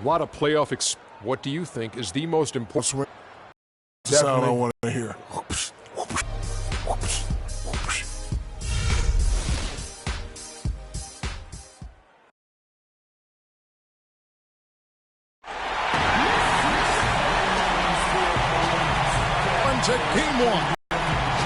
What a playoff what do you think is the most important? The sound I want to hear. To Game 1.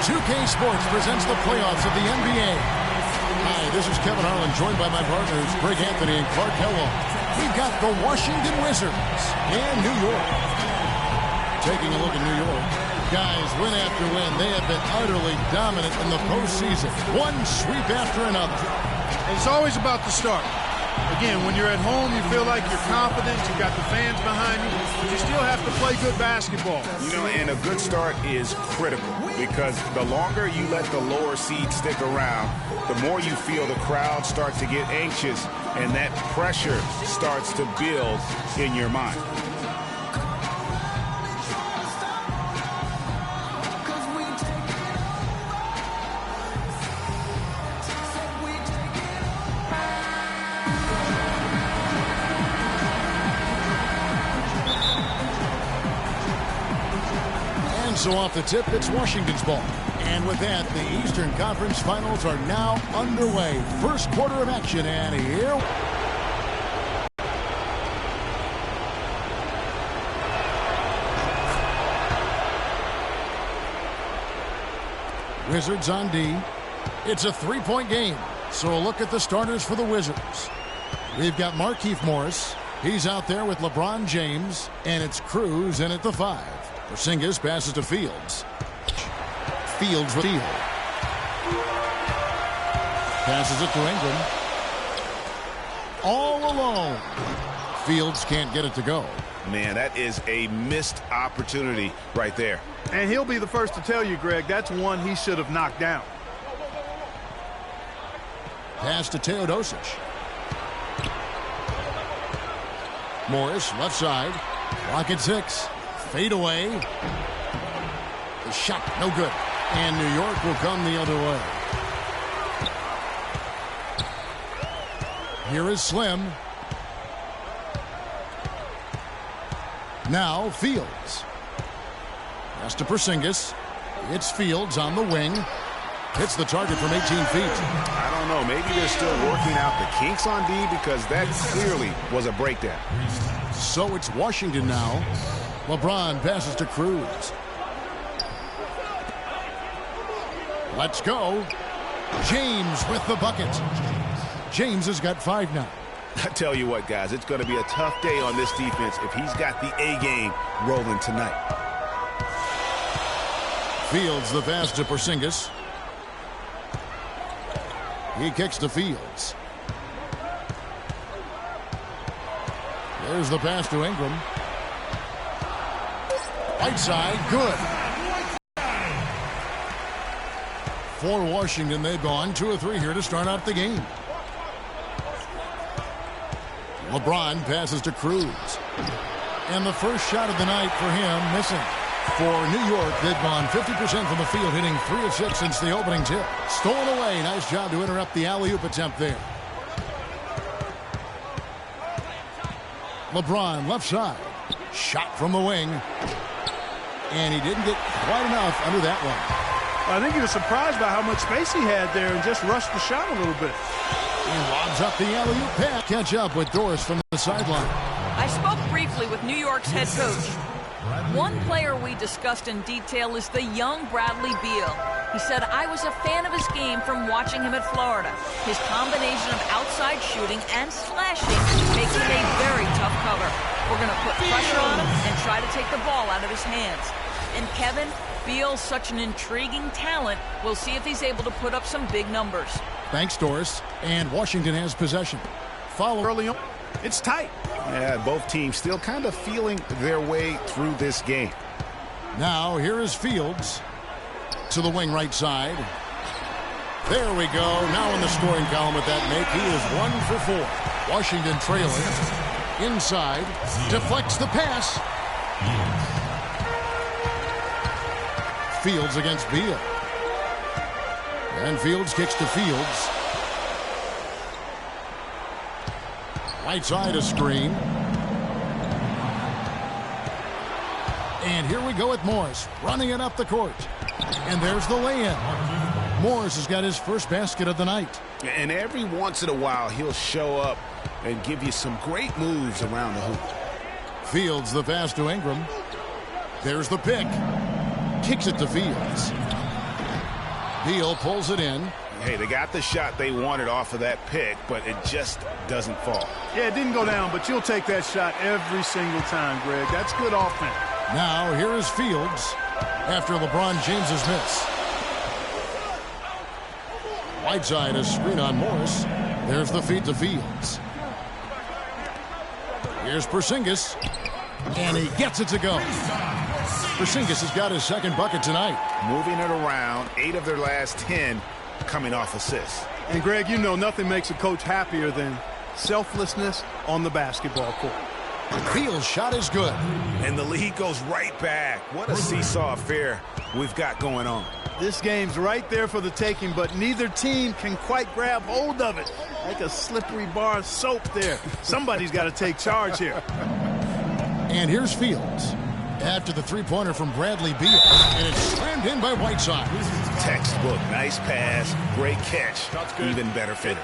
2K Sports presents the playoffs of the NBA. Hi, this is Kevin Harlan, joined by my partners, Greg Anthony and Clark Kellogg. We've got the Washington Wizards and New York. Taking a look at New York. Guys, win after win, they have been utterly dominant in the postseason. One sweep after another. It's always about the start. Again, when you're at home, you feel like you're confident, you've got the fans behind you, but you still have to play good basketball. You know, and a good start is critical because the longer you let the lower seeds stick around, the more you feel the crowd start to get anxious, and that pressure starts to build in your mind. So off the tip, it's Washington's ball. And with that, the Eastern Conference Finals are now underway. First quarter of action, and here... Wizards on D. It's a three-point game. So a look at the starters for the Wizards. We've got Markieff Morris. He's out there with LeBron James. And it's Cruz in at the 5. Porzingis passes to Fields. Fields with Field. Passes it to Ingram. All alone. Fields can't get it to go. Man, that is a missed opportunity right there. And he'll be the first to tell you, Greg, that's one he should have knocked down. Pass to Teodosic. Morris, left side. Clock at 6. Fade away. The shot, no good. And New York will come the other way. Here is Slim. Now Fields. Pass to Porzingis. It's Fields on the wing. Hits the target from 18 feet. I don't know. Maybe they're still working out the kinks on D because that clearly was a breakdown. So it's Washington now. LeBron passes to Cruz. Let's go. James with the bucket. James has got 5 now. I tell you what, guys, it's going to be a tough day on this defense if he's got the A game rolling tonight. Fields the pass to Porzingis. He kicks to Fields. There's the pass to Ingram. Right side, good. For Washington, they've gone 2 of 3 here to start out the game. LeBron passes to Cruz. And the first shot of the night for him missing. For New York, they've gone 50% from the field, hitting 3 of 6 since the opening tip. Stolen away. Nice job to interrupt the alley-oop attempt there. LeBron, left side. Shot from the wing. And he didn't get quite enough under that one. I think he was surprised by how much space he had there and just rushed the shot a little bit. He lobs up the alley-oop pass. Catch up with Doris from the sideline. I spoke briefly with New York's head coach. One player we discussed in detail is the young Bradley Beal. He said, I was a fan of his game from watching him at Florida. His combination of outside shooting and slashing makes it a very tough cover. We're going to put pressure on him and try to take the ball out of his hands. And Kevin, Beal's such an intriguing talent. We'll see if he's able to put up some big numbers. Thanks, Doris. And Washington has possession. Follow early on. It's tight. Yeah, both teams still kind of feeling their way through this game. Now, here is Fields to the wing right side. There we go. Now in the scoring column with that make, he is 1 for 4. Washington trailing. Inside. Deflects the pass. Fields against Beal. And Fields kicks to Fields. Right side a screen. And here we go with Morris running it up the court. And there's the lay-in. Morris has got his first basket of the night. And every once in a while, he'll show up and give you some great moves around the hoop. Fields the pass to Ingram. There's the pick. Kicks it to Fields. Beal pulls it in. Hey, they got the shot they wanted off of that pick, but it just doesn't fall. Yeah, it didn't go down, but you'll take that shot every single time, Greg. That's good offense. Now here is Fields after LeBron James's miss. Whiteside a screen on Morris. There's the feed to Fields. Here's Porzingis, and he gets it to go. Porzingis has got his second bucket tonight. Moving it around, 8 of their last 10 coming off assists. And Greg, you know nothing makes a coach happier than selflessness on the basketball court. Beal's shot is good. And the lead goes right back. What a seesaw affair we've got going on. This game's right there for the taking, but neither team can quite grab hold of it. Like a slippery bar of soap there. Somebody's got to take charge here. And here's Fields after the three-pointer from Bradley Beal. And it's slammed in by Whiteside. Textbook, nice pass, great catch, even better finish.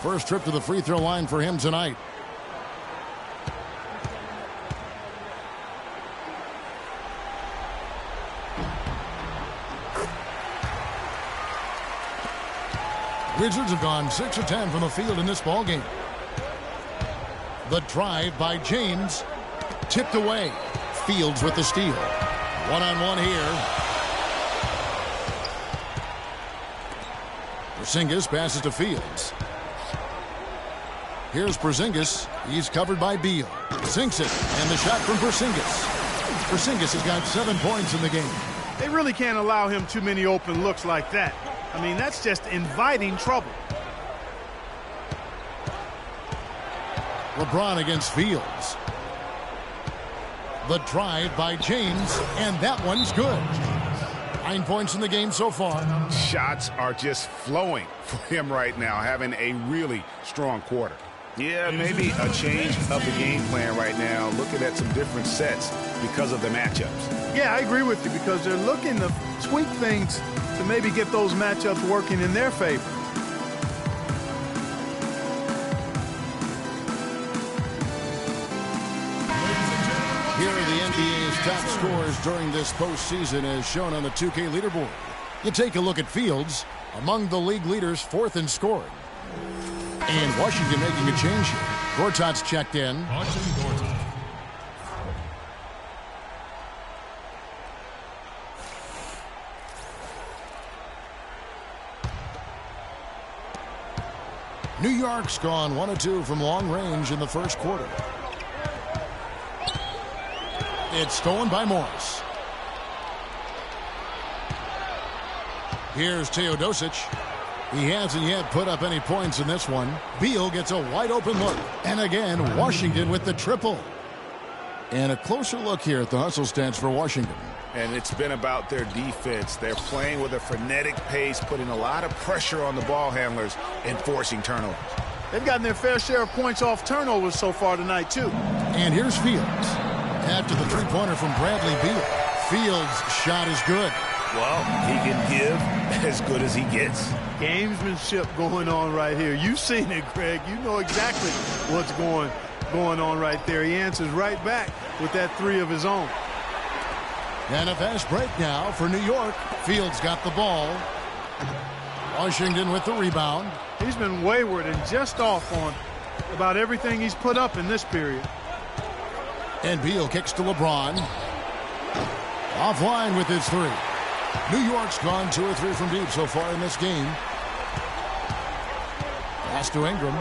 First trip to the free throw line for him tonight. Wizards have gone 6 of 10 from the field in this ballgame. The drive by James. Tipped away. Fields with the steal. One-on-one here. Porzingis passes to Fields. Here's Porzingis. He's covered by Beal. Sinks it. And the shot from Porzingis. Porzingis has got 7 points in the game. They really can't allow him too many open looks like that. I mean, that's just inviting trouble. LeBron against Fields. The drive by James, and that one's good. 9 points in the game so far. Shots are just flowing for him right now, having a really strong quarter. Yeah, maybe a change of the game plan right now, looking at some different sets because of the matchups. Yeah, I agree with you because they're looking to tweak things to maybe get those matchups working in their favor. Here are the NBA's top scorers during this postseason as shown on the 2K leaderboard. You take a look at Fields, among the league leaders, 4th in scoring. And Washington making a change here. Gortat's checked in. New York's gone 1 of 2 from long range in the first quarter. It's stolen by Morris. Here's Teodosic. He hasn't yet put up any points in this one. Beal gets a wide open look. And again, Washington with the triple. And a closer look here at the hustle stats for Washington. And it's been about their defense. They're playing with a frenetic pace, putting a lot of pressure on the ball handlers and forcing turnovers. They've gotten their fair share of points off turnovers so far tonight, too. And here's Fields. After the three-pointer from Bradley Beal. Fields' shot is good. Well, he can give as good as he gets. Gamesmanship going on right here. You've seen it, Greg. You know exactly what's going on right there. He answers right back with that 3 of his own. And a fast break now for New York. Fields got the ball. Washington with the rebound. He's been wayward and just off on about everything he's put up in this period. And Beal kicks to LeBron. Offline with his 3. New York's gone 2 or 3 from deep so far in this game. Pass to Ingram.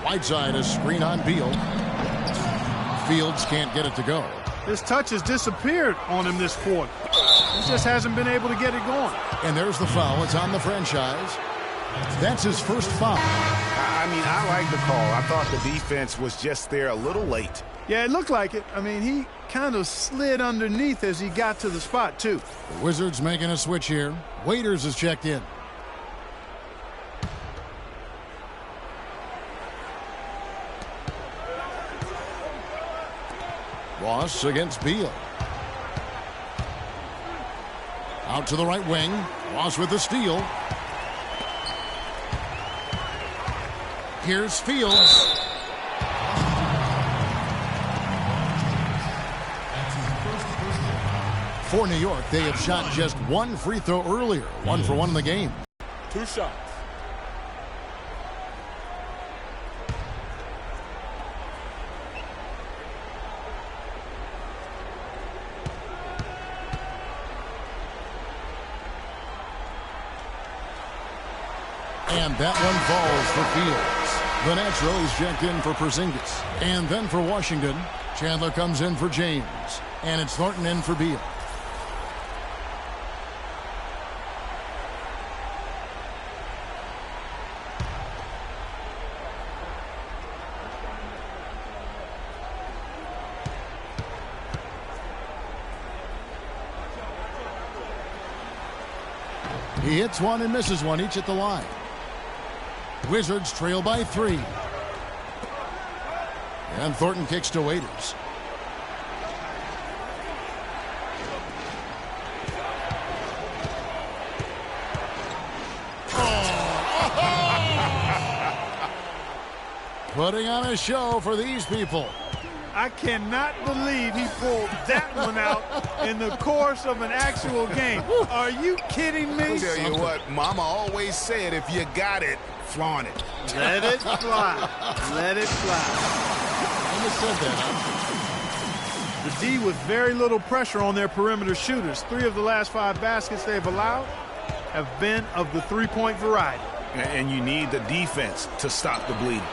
Whiteside a screen on Beal. Fields can't get it to go. His touch has disappeared on him this quarter. He just hasn't been able to get it going. And there's the foul. It's on the franchise. That's his first foul. I mean, I like the call. I thought the defense was just there a little late. Yeah, it looked like it. I mean, he kind of slid underneath as he got to the spot, too. The Wizards making a switch here. Waiters is checked in. Ross against Beal. Out to the right wing. Ross with the steal. Here's Fields. For New York, they have shot just one free throw earlier. 1 for 1 in the game. 2 shots. And that one falls for Fields. The Nats is checked in for Porzingis. And then for Washington, Chandler comes in for James. And it's Thornton in for Beal. He hits one and misses one, each at the line. Wizards trail by 3. And Thornton kicks to Waiters. Putting on a show for these people. I cannot believe he pulled that one out in the course of an actual game. Are you kidding me? I'll tell you what, Mama always said, if you got it, flaunt it. Let it fly. Let it fly. I said that. The D with very little pressure on their perimeter shooters. 3 of the last 5 baskets they've allowed have been of the three-point variety. And you need the defense to stop the bleeding.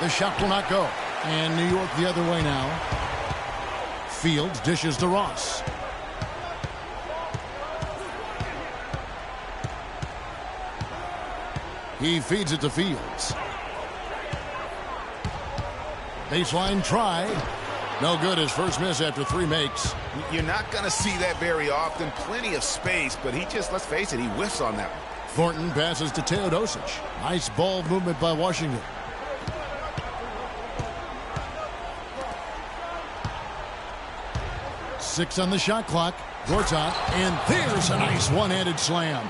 The shot will not go. And New York the other way now. Fields dishes to Ross. He feeds it to Fields. Baseline try. No good. His first miss after 3 makes. You're not going to see that very often. Plenty of space, but he just, let's face it, he whiffs on that one. Thornton passes to Teodosic. Nice ball movement by Washington. Six on the shot clock. Gortat, and there's a nice one-handed slam.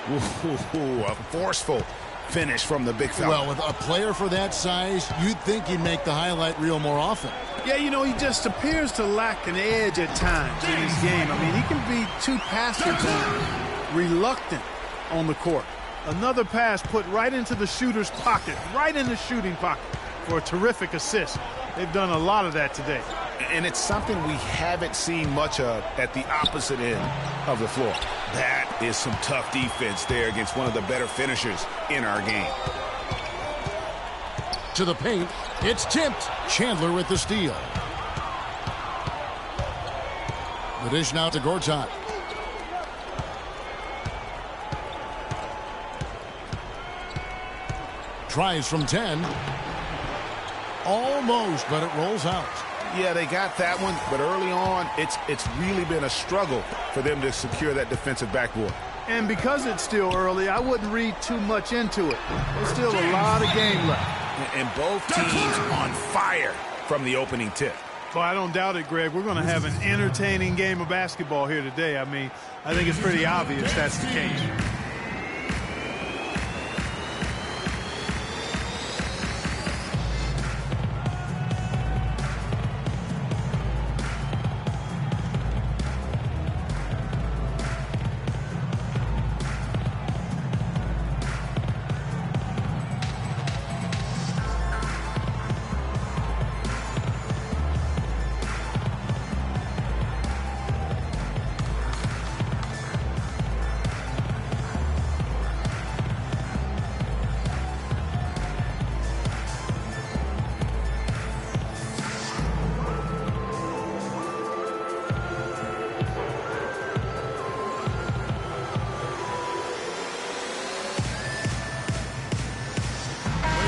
Ooh, a forceful finish from the big fella. Well, with a player for that size, you'd think he'd make the highlight reel more often. Yeah, you know, he just appears to lack an edge at times in his game. I mean, he can be too passive and reluctant on the court. Another pass put right into the shooter's pocket, right in the shooting pocket for a terrific assist. They've done a lot of that today. And it's something we haven't seen much of at the opposite end of the floor. That is some tough defense there against one of the better finishers in our game. To the paint, it's tipped. Chandler with the steal. The dish now to Gortat. Tries from 10. Almost, but it rolls out. Yeah, they got that one, but early on, it's really been a struggle for them to secure that defensive backboard. And because it's still early, I wouldn't read too much into it. There's still a lot of game left. And both teams on fire from the opening tip. Well, I don't doubt it, Greg. We're going to have an entertaining game of basketball here today. I mean, I think it's pretty obvious that's the case.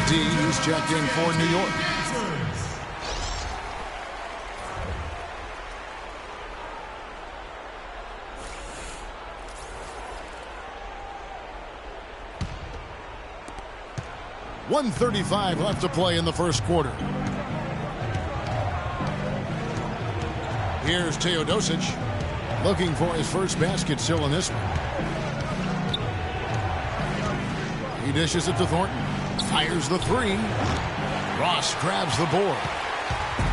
D is checked in for New York. 1:35 left to play in the first quarter. Here's Teodosic looking for his first basket still in this one. He dishes it to Thornton. Fires the three. Ross grabs the board.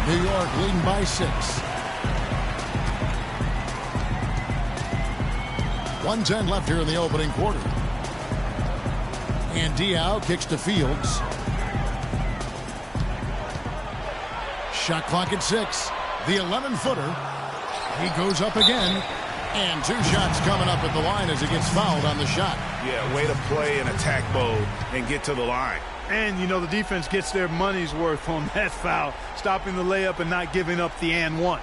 New York leading by 6. 1:10 left here in the opening quarter. And Diaw kicks to Fields. Shot clock at 6. The 11-footer. He goes up again. And 2 shots coming up at the line as he gets fouled on the shot. Yeah, way to play in attack mode and get to the line. And, you know, the defense gets their money's worth on that foul, stopping the layup and not giving up the and one.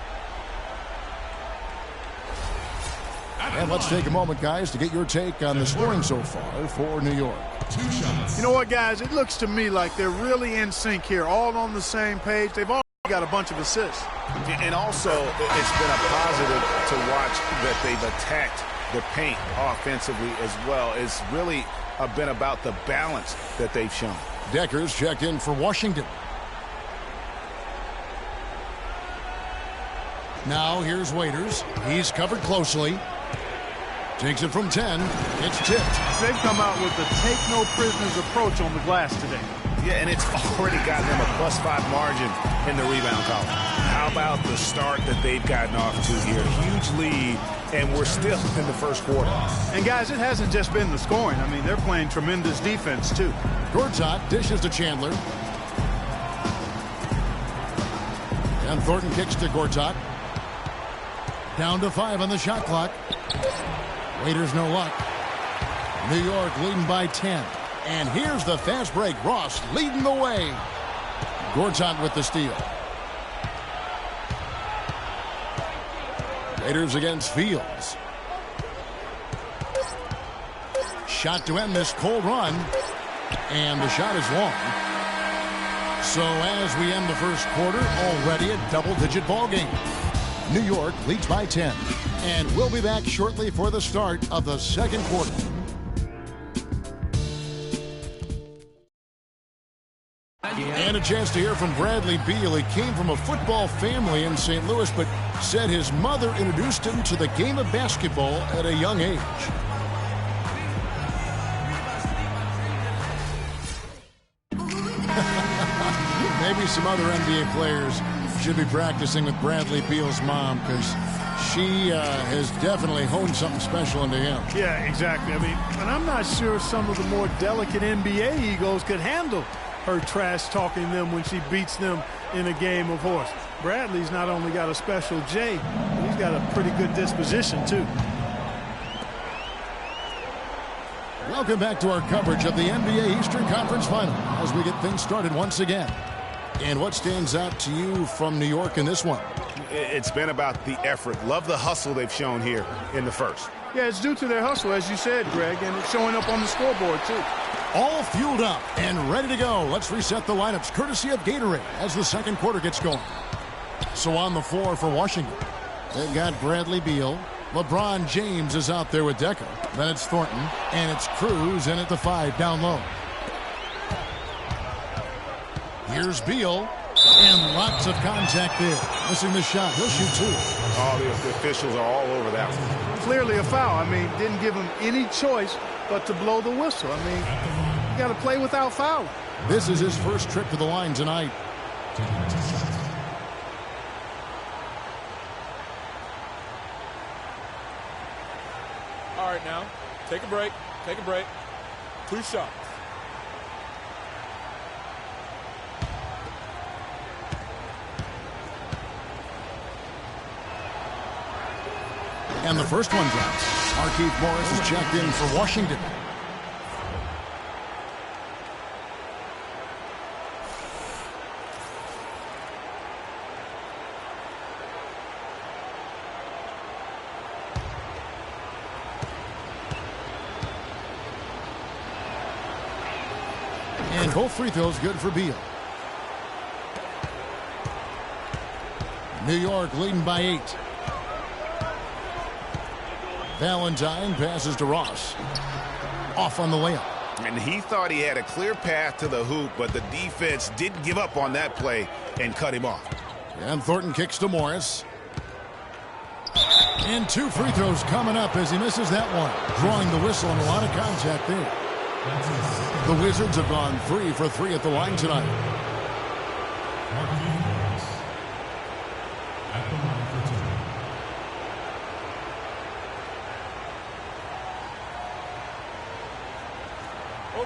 And let's take a moment, guys, to get your take on the scoring so far for New York. 2 shots. You know what, guys? It looks to me like they're really in sync here, all on the same page. They've all got a bunch of assists. And also, it's been a positive to watch that they've attacked the paint offensively as well. It's really been about the balance that they've shown. Decker's checked in for Washington. Now here's Waiters. He's covered closely. Takes it from 10. It's tipped. They've come out with the take-no-prisoners approach on the glass today. Yeah, and it's already gotten them a +5 margin in the rebound column. How about the start that they've gotten off to here? Huge lead, and we're still in the first quarter. And, guys, it hasn't just been the scoring. I mean, they're playing tremendous defense, too. Gortat dishes to Chandler. And Thornton kicks to Gortat. Down to 5 on the shot clock. Waiters no luck. New York leading by 10. And here's the fast break. Ross leading the way. Gortat with the steal. Raiders against Fields. Shot to end this cold run. And the shot is long. So as we end the first quarter, already a double-digit ball game. New York leads by 10. And we'll be back shortly for the start of the second quarter. And a chance to hear from Bradley Beal. He came from a football family in St. Louis, but said his mother introduced him to the game of basketball at a young age. Maybe some other NBA players should be practicing with Bradley Beal's mom, because she has definitely honed something special into him. Yeah, exactly. I mean, and I'm not sure some of the more delicate NBA egos could handle her trash-talking them when she beats them in a game of horse. Bradley's not only got a special J, but he's got a pretty good disposition, too. Welcome back to our coverage of the NBA Eastern Conference Final as we get things started once again. And what stands out to you from New York in this one? It's been about the effort. Love the hustle they've shown here in the first. Yeah, it's due to their hustle, as you said, Greg, and it's showing up on the scoreboard, too. All fueled up and ready to go. Let's reset the lineups courtesy of Gatorade as the second quarter gets going. So on the floor for Washington, they've got Bradley Beal. LeBron James is out there with Decker. Then it's Thornton, and it's Cruz in at the 5 down low. Here's Beal, and lots of contact there. Missing the shot. He'll shoot 2. All the officials are all over that one. Clearly a foul. I mean, didn't give him any choice but to blow the whistle. I mean, you got to play without foul. This is his first trip to the line tonight. All right, now, take a break. Take a break. 2 shots. And the first one drops. Markieff Morris is checked in for Washington. And both free throws good for Beal. New York leading by 8. Valentine passes to Ross. Off on the layup. And he thought he had a clear path to the hoop, but the defense didn't give up on that play and cut him off. And Thornton kicks to Morris. And 2 free throws coming up as he misses that one. Drawing the whistle and a lot of contact there. The Wizards have gone 3 for 3 at the line tonight.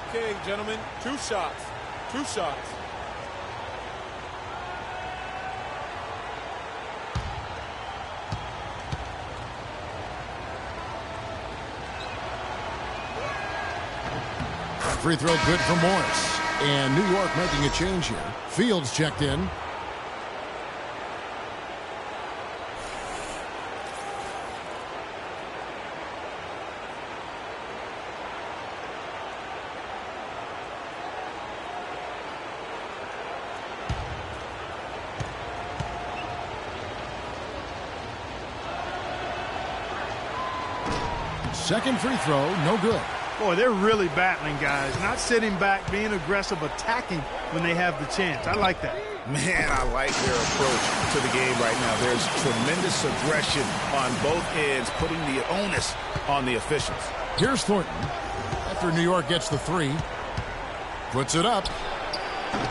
Okay, gentlemen, 2 shots. 2 shots. Free throw good for Morris. And New York making a change here. Fields checked in. Second free throw, no good. Boy, they're really battling, guys. Not sitting back, being aggressive, attacking when they have the chance. I like that. Man, I like their approach to the game right now. There's tremendous aggression on both ends, putting the onus on the officials. Here's Thornton. After New York gets the 3. Puts it up.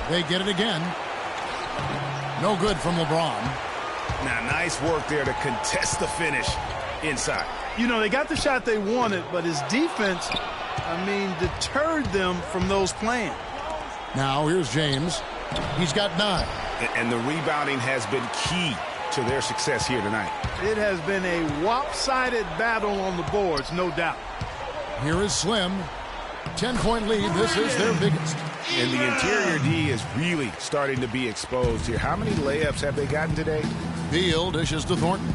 They get it again. No good from LeBron. Now, nice work there to contest the finish inside. You know, they got the shot they wanted, but his defense, deterred them from those playing. Now, here's James. He's got 9. And the rebounding has been key to their success here tonight. It has been a lopsided battle on the boards, no doubt. Here is Slim. 10-point lead. This is their biggest. And the interior D is really starting to be exposed here. How many layups have they gotten today? Beal dishes to Thornton.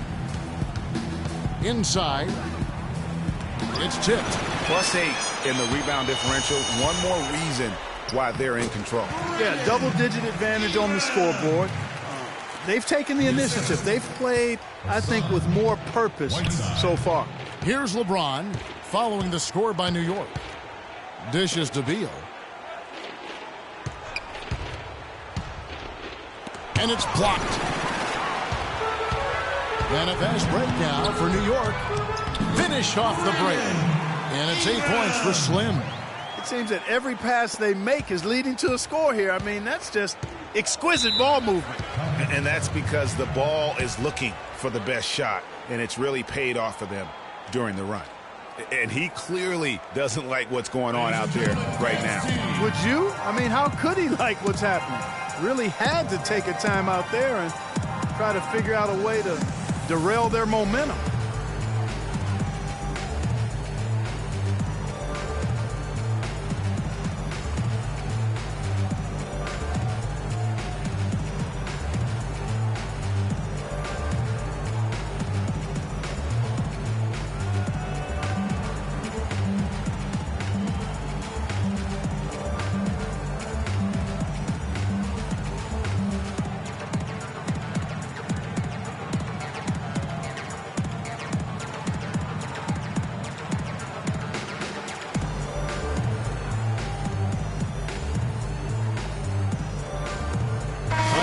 Inside. It's tipped. +8 in the rebound differential. One more reason why they're in control. Yeah, double-digit advantage on the scoreboard. They've taken the initiative. They've played, I think, with more purpose so far. Here's LeBron following the score by New York. Dishes to Beal. And it's blocked. And a fast break now for New York. Finish off the break. And it's 8 points for Slim. It seems that every pass they make is leading to a score here. That's just exquisite ball movement. And that's because the ball is looking for the best shot, and it's really paid off for them during the run. And he clearly doesn't like what's going on out there right now. Would you? How could he like what's happening? Really had to take a time out there and try to figure out a way to derail their momentum.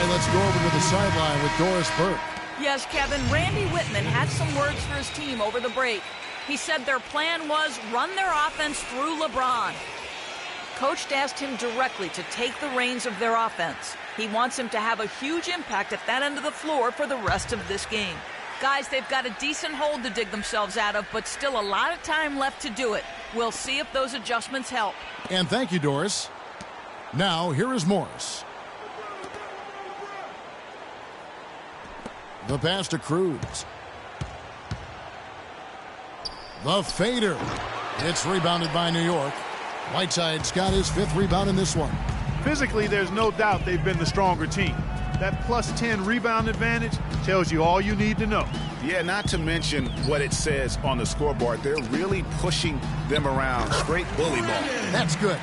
Let's go over to the sideline with Doris Burke. Yes, Kevin, Randy Whitman had some words for his team over the break. He said their plan was run their offense through LeBron. Coach asked him directly to take the reins of their offense. He wants him to have a huge impact at that end of the floor for the rest of this game. Guys, they've got a decent hole to dig themselves out of, but still a lot of time left to do it. We'll see if those adjustments help. And thank you, Doris. Now, here is Morris. The pass to Cruz. The fader. It's rebounded by New York. Whiteside's got his 5th rebound in this one. Physically, there's no doubt they've been the stronger team. That +10 rebound advantage tells you all you need to know. Yeah, not to mention what it says on the scoreboard. They're really pushing them around. Straight bully ball. That's good.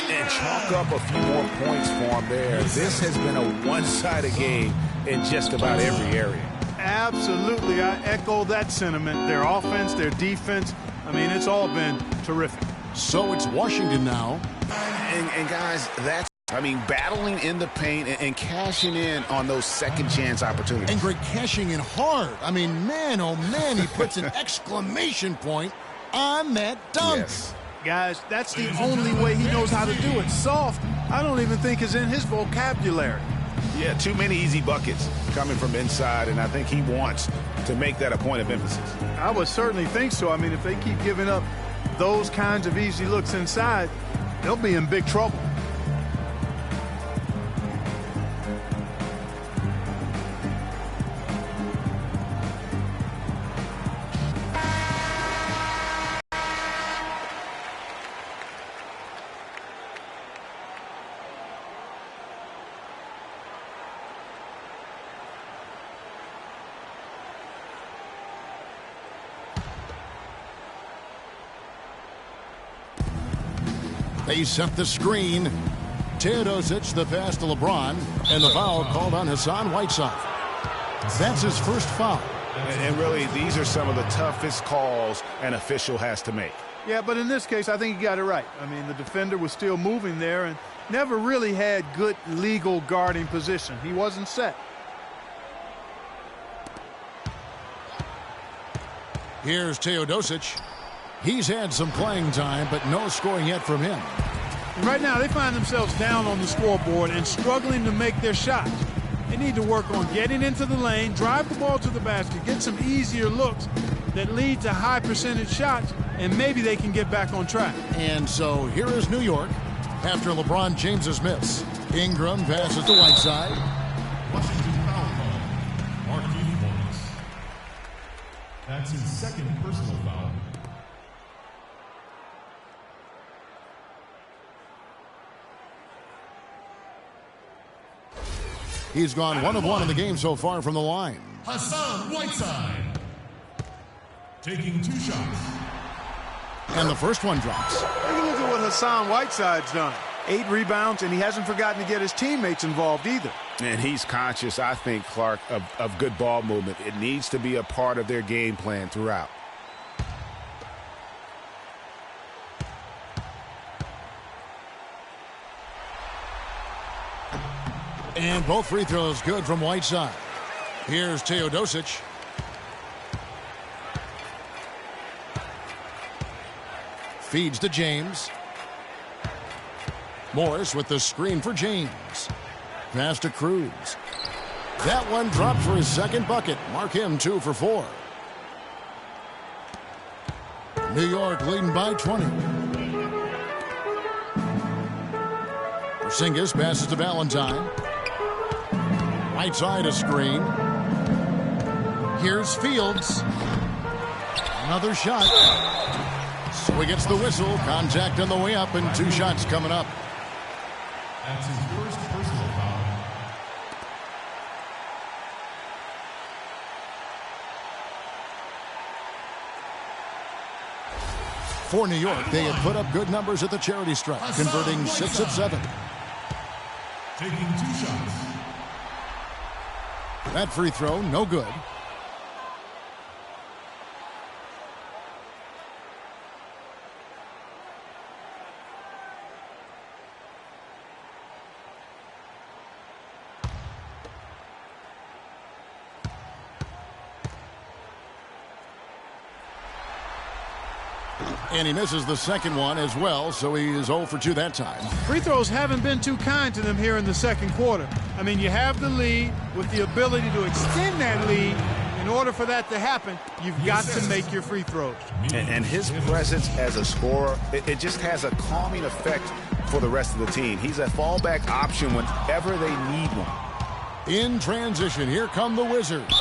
And chalk up a few more points for them there. This has been a one-sided game in just about every area. Absolutely. I echo that sentiment. Their offense, their defense, it's all been terrific. So it's Washington now. And guys, that's, I mean, battling in the paint and cashing in on those second chance opportunities. And Greg, cashing in hard. I mean, man, oh man, he puts an exclamation point on that dunk. Yes. Guys, that's the only way he knows how to do it. Soft, I don't even think is in his vocabulary. Yeah, too many easy buckets coming from inside, and I think he wants to make that a point of emphasis. I would certainly think so. I mean, if they keep giving up those kinds of easy looks inside, they'll be in big trouble. They set the screen. Teodosic the pass to LeBron, and the foul called on Hassan Whiteside. That's his first foul. And really, these are some of the toughest calls an official has to make. Yeah, but in this case, I think he got it right. I mean, the defender was still moving there and never really had good legal guarding position. He wasn't set. Here's Teodosic. He's had some playing time, but no scoring yet from him. And right now, they find themselves down on the scoreboard and struggling to make their shots. They need to work on getting into the lane, drive the ball to the basket, get some easier looks that lead to high percentage shots, and maybe they can get back on track. And so here is New York after LeBron James's miss. Ingram passes to Whiteside. Washington foul call. Marquise Morris. That's his second personal foul. He's gone 1 of 1 in the game so far from the line. Hassan Whiteside taking 2 shots. And the first one drops. Take a look at what Hassan Whiteside's done. 8 rebounds, and he hasn't forgotten to get his teammates involved either. And he's conscious, I think, Clark, of good ball movement. It needs to be a part of their game plan throughout. And both free throws good from Whiteside. Here's Teodosic. Feeds to James. Morris with the screen for James. Pass to Cruz. That one dropped for his second bucket. Mark him 2 for 4. New York leading by 20. Porzingis passes to Valentine. Right side a screen. Here's Fields. Another shot. So he gets the whistle. Contact on the way up, and 2 shots coming up. That's his first personal foul. For New York, they had put up good numbers at the charity stripe, converting 6 of 7. Taking 2 shots. That free throw, no good. And he misses the second one as well, so he is 0 for 2 that time. Free throws haven't been too kind to them here in the second quarter. I mean, you have the lead with the ability to extend that lead. In order for that to happen, you've got to make your free throws. And his presence as a scorer, it just has a calming effect for the rest of the team. He's a fallback option whenever they need one. In transition, here come the Wizards.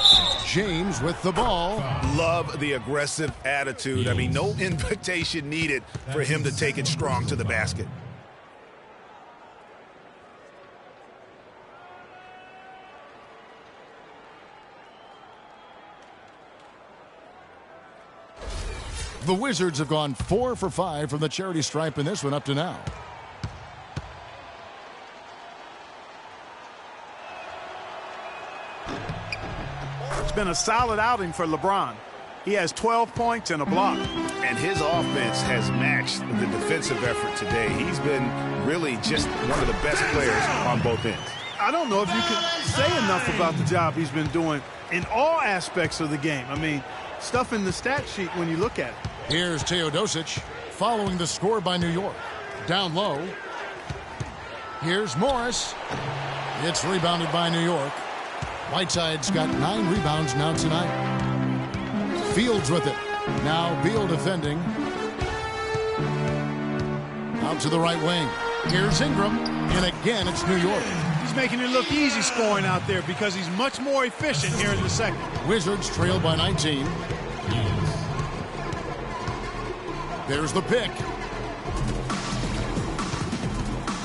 James with the ball. Love the aggressive attitude. I mean, no invitation needed for him to take it strong to the basket. The Wizards have gone 4 for 5 from the charity stripe in this one up to now. It's been a solid outing for LeBron. He has 12 points and a block. And his offense has matched the defensive effort today. He's been really just one of the best players on both ends. I don't know if you can say enough about the job he's been doing in all aspects of the game. I mean, stuff in the stat sheet when you look at it. Here's Teodosic following the score by New York. Down low. Here's Morris. It's rebounded by New York. Whiteside's got 9 rebounds now tonight. Fields with it. Now Beal defending. Out to the right wing. Here's Ingram. And again, it's New York. He's making it look easy scoring out there because he's much more efficient here in the second. Wizards trail by 19. There's the pick.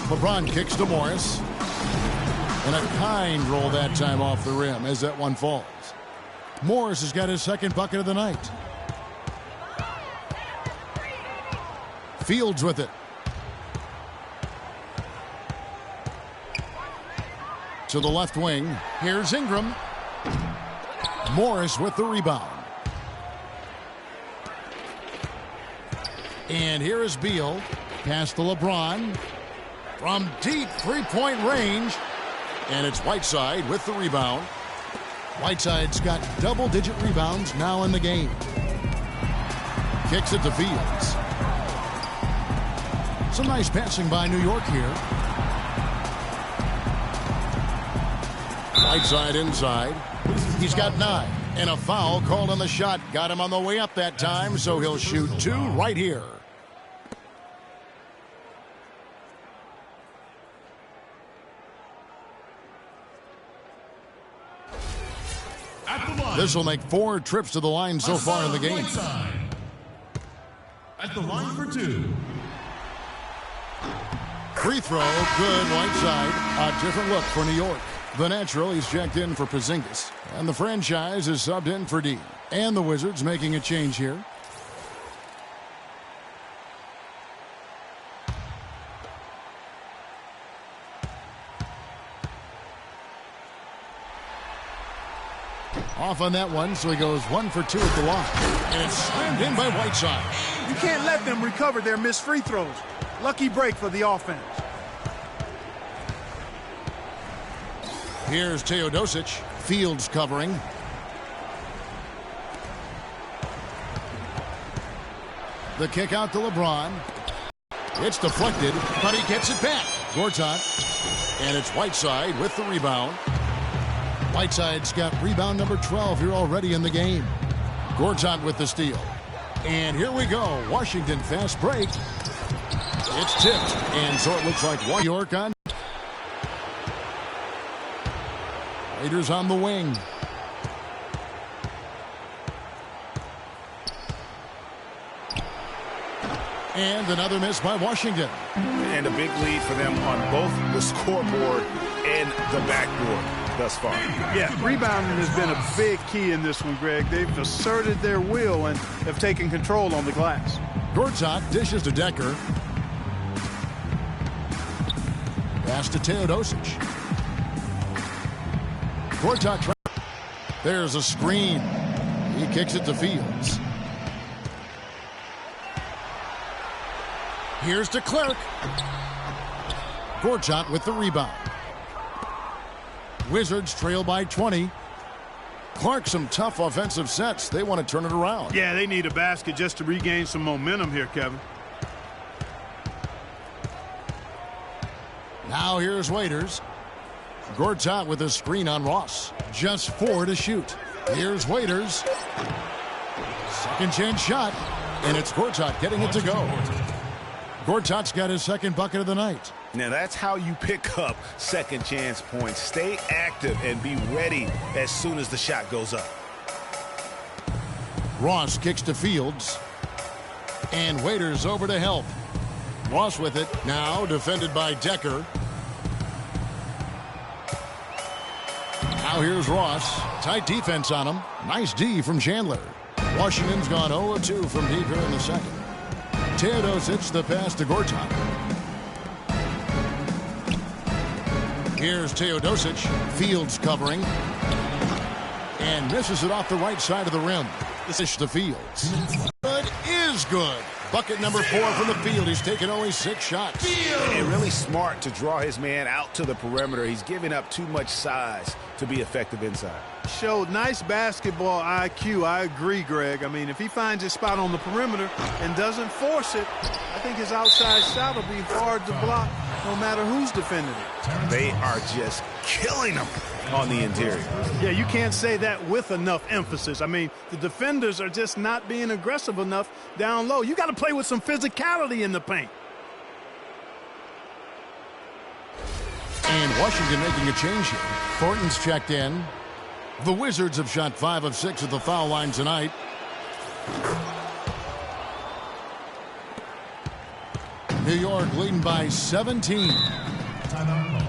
LeBron kicks to Morris. And a kind roll that time off the rim as that one falls. Morris has got his second bucket of the night. Fields with it. To the left wing. Here's Ingram. Morris with the rebound. And here is Beal. Pass to LeBron. From deep three-point range. And it's Whiteside with the rebound. Whiteside's got double-digit rebounds now in the game. Kicks it to Fields. Some nice passing by New York here. Whiteside inside. He's got 9. And a foul called on the shot. Got him on the way up that time, so he'll shoot 2 right here. This will make 4 trips to the line so far in the game. At the line for 2. Free throw, good. Whiteside. A different look for New York. The natural, he's checked in for Porzingis. And the franchise is subbed in for D. And the Wizards making a change here. Off on that one, so he goes 1 for 2 at the line. And it's slammed in by Whiteside. You can't let them recover their missed free throws. Lucky break for the offense. Here's Teodosic. Fields covering. The kick out to LeBron. It's deflected, but he gets it back. Gortat. And it's Whiteside with the rebound. Whiteside's got rebound number 12 here already in the game. Gortat with the steal. And here we go. Washington fast break. It's tipped. And so it looks like New York on. Raiders on the wing. And another miss by Washington. And a big lead for them on both the scoreboard and the backboard thus far. Yeah, rebounding has been a big key in this one, Greg. They've asserted their will and have taken control on the glass. Gortat dishes to Decker. Pass to Teodosic. Gortat. There's a screen. He kicks it to Fields. Here's to Clark. Gortat with the rebound. Wizards trail by 20. Clark, some tough offensive sets. They want to turn it around. Yeah, they need a basket just to regain some momentum here, Kevin. Now here's Waiters. Gortat with a screen on Ross. Just 4 to shoot. Here's Waiters. Second chance shot. And it's Gortat getting it to go. Gortat's got his second bucket of the night. Now that's how you pick up second chance points. Stay active and be ready as soon as the shot goes up. Ross kicks to Fields. And Waiters over to help. Ross with it. Now defended by Decker. Now here's Ross. Tight defense on him. Nice D from Chandler. Washington's gone 0-2 from deep here in the second. Teodosic the pass to Gortat. Here's Teodosic. Fields covering. And misses it off the right side of the rim. This to Fields. Good is good. Bucket number 4 from the field. He's taken only 6 shots. And really smart to draw his man out to the perimeter. He's giving up too much size to be effective inside. Showed nice basketball IQ. I agree, Greg. I mean, if he finds his spot on the perimeter and doesn't force it, I think his outside shot will be hard to block no matter who's defending it. They are just killing him on the interior. Yeah, you can't say that with enough emphasis. I mean, the defenders are just not being aggressive enough down low. You got to play with some physicality in the paint. And Washington making a change here. Thornton's checked in. The Wizards have shot 5 of 6 at the foul line tonight. New York leading by 17. Timeout call.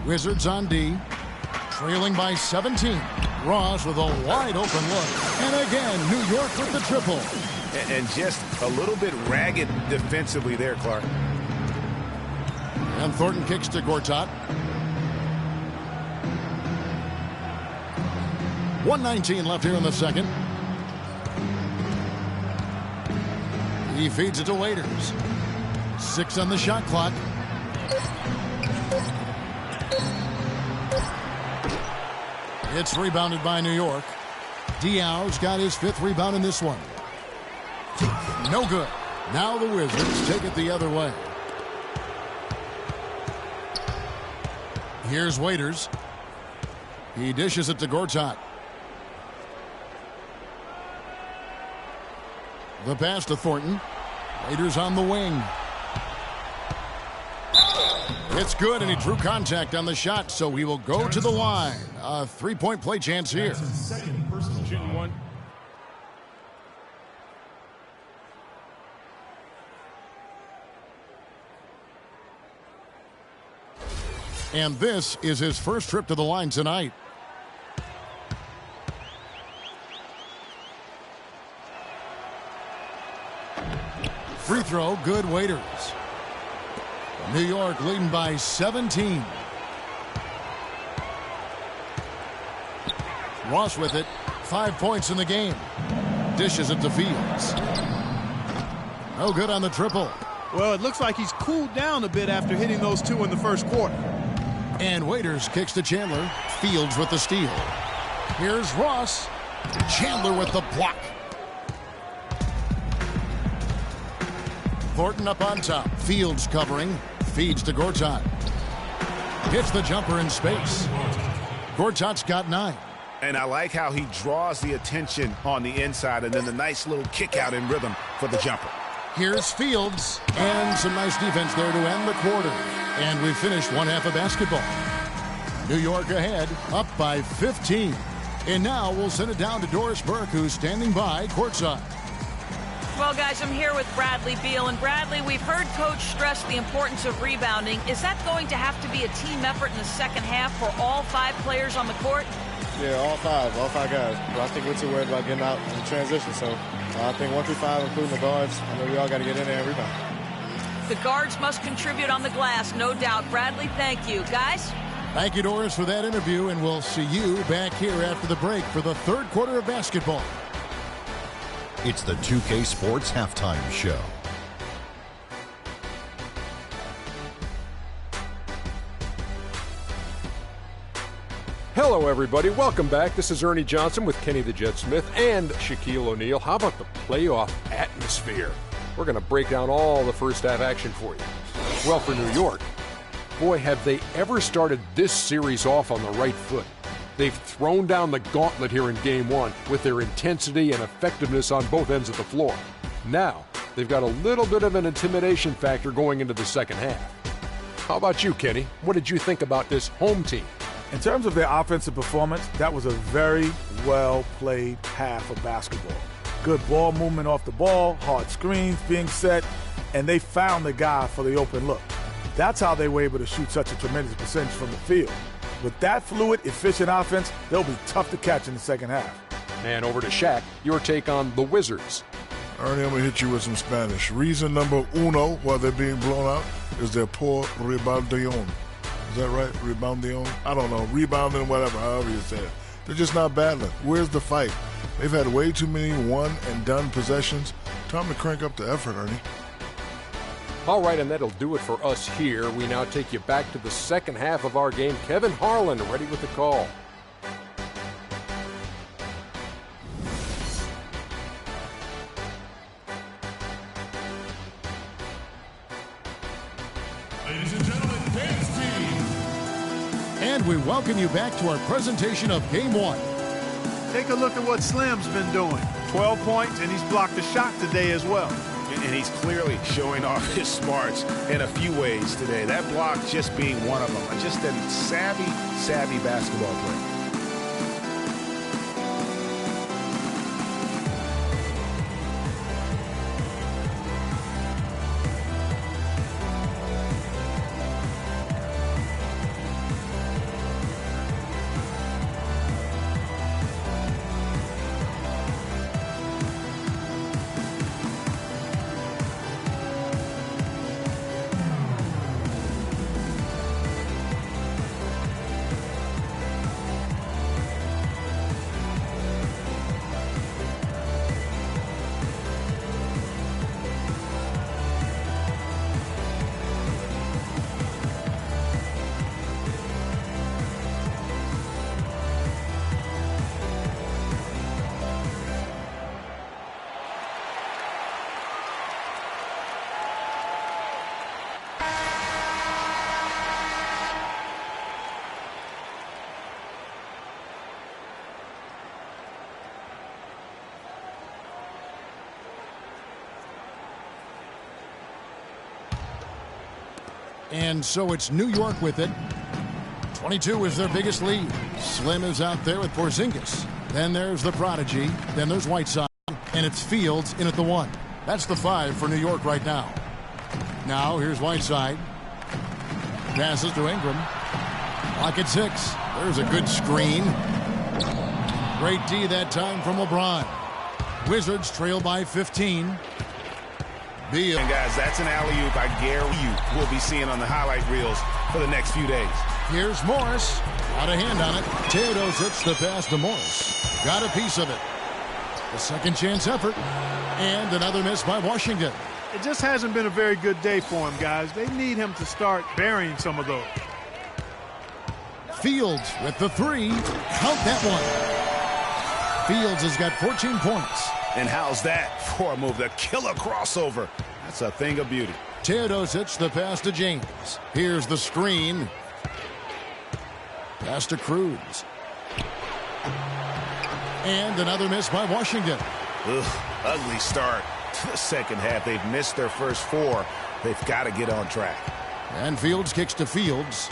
Wizards on D, trailing by 17. Ross with a wide open look. And again, New York with the triple. And just a little bit ragged defensively there, Clark. And Thornton kicks to Gortat. 1:19 left here in the second. He feeds it to Waiters. 6 on the shot clock. It's rebounded by New York. Diaw's got his 5th rebound in this one. No good. Now the Wizards take it the other way. Here's Waiters. He dishes it to Gortat. The pass to Thornton. Waiters on the wing. It's good, and he drew contact on the shot, so he will go to the line. A 3-point play chance here. Second personal Shooting one. And this is his first trip to the line tonight. Free throw, good. Waiters. New York leading by 17. Ross with it. 5 points in the game. Dishes it to Fields. No good on the triple. Well, it looks like he's cooled down a bit after hitting those 2 in the first quarter. And Waiters kicks to Chandler. Fields with the steal. Here's Ross. Chandler with the block. Thornton up on top. Fields covering. Feeds to Gortat. Hits the jumper in space. Gortat's got 9. And I like how he draws the attention on the inside, and then the nice little kick out in rhythm for the jumper. Here's Fields. And some nice defense there to end the quarter. And we've finished one half of basketball. New York ahead, up by 15. And now we'll send it down to Doris Burke, who's standing by courtside. Well, guys, I'm here with Bradley Beal. And Bradley, we've heard Coach stress the importance of rebounding. Is that going to have to be a team effort in the second half for all 5 players on the court? Yeah, all five guys. But I think we're too worried about getting out in transition. So I think 1 through 5, including the guards, I know we all got to get in there and rebound. The guards must contribute on the glass, no doubt. Bradley, thank you. Guys? Thank you, Doris, for that interview, and we'll see you back here after the break for the third quarter of basketball. It's the 2K Sports Halftime Show. Hello, everybody. Welcome back. This is Ernie Johnson with Kenny the Jet Smith and Shaquille O'Neal. How about the playoff atmosphere? We're going to break down all the first half action for you. Well, for New York, boy, have they ever started this series off on the right foot. They've thrown down the gauntlet here in Game 1 with their intensity and effectiveness on both ends of the floor. Now, they've got a little bit of an intimidation factor going into the second half. How about you, Kenny? What did you think about this home team? In terms of their offensive performance, that was a very well-played half of basketball. Good ball movement off the ball, hard screens being set, and they found the guy for the open look. That's how they were able to shoot such a tremendous percentage from the field. With that fluid, efficient offense, they'll be tough to catch in the second half. And over to Shaq, your take on the Wizards. Ernie, I'm going to hit you with some Spanish. Reason number uno why they're being blown out is their poor reboundion. Is that right? Reboundion? I don't know. Rebounding, whatever, however you say it. They're just not battling. Where's the fight? They've had way too many one-and-done possessions. Time to crank up the effort, Ernie. All right, and that'll do it for us here. We now take you back to the second half of our game. Kevin Harlan ready with the call. Ladies and gentlemen, Dave's team. And we welcome you back to our presentation of Game 1. Take a look at what Slim's been doing. 12 points, and he's blocked a shot today as well. And he's clearly showing off his smarts in a few ways today. That block just being one of them. Just a savvy basketball player. And so it's New York with it. 22 is their biggest lead. Slim is out there with Porzingis. Then there's the Prodigy. Then there's Whiteside. And it's Fields in at the 1. That's the 5 for New York right now. Now here's Whiteside. Passes to Ingram. Clock at 6. There's a good screen. Great D that time from LeBron. Wizards trail by 15. Beal. And guys, that's an alley-oop I guarantee you we'll be seeing on the highlight reels for the next few days. Here's Morris. Got a hand on it. Teodosic the pass to Morris. Got a piece of it. A second chance effort. And another miss by Washington. It just hasn't been a very good day for him, guys. They need him to start burying some of those. Fields with the 3. Count that one. Fields has got 14 points. And how's that for a move? The killer crossover. That's a thing of beauty. Teodosic the pass to James. Here's the screen. Pass to Cruz. And another miss by Washington. Ugh, ugly start to the second half. They've missed their first 4. They've got to get on track. And Fields kicks to Fields.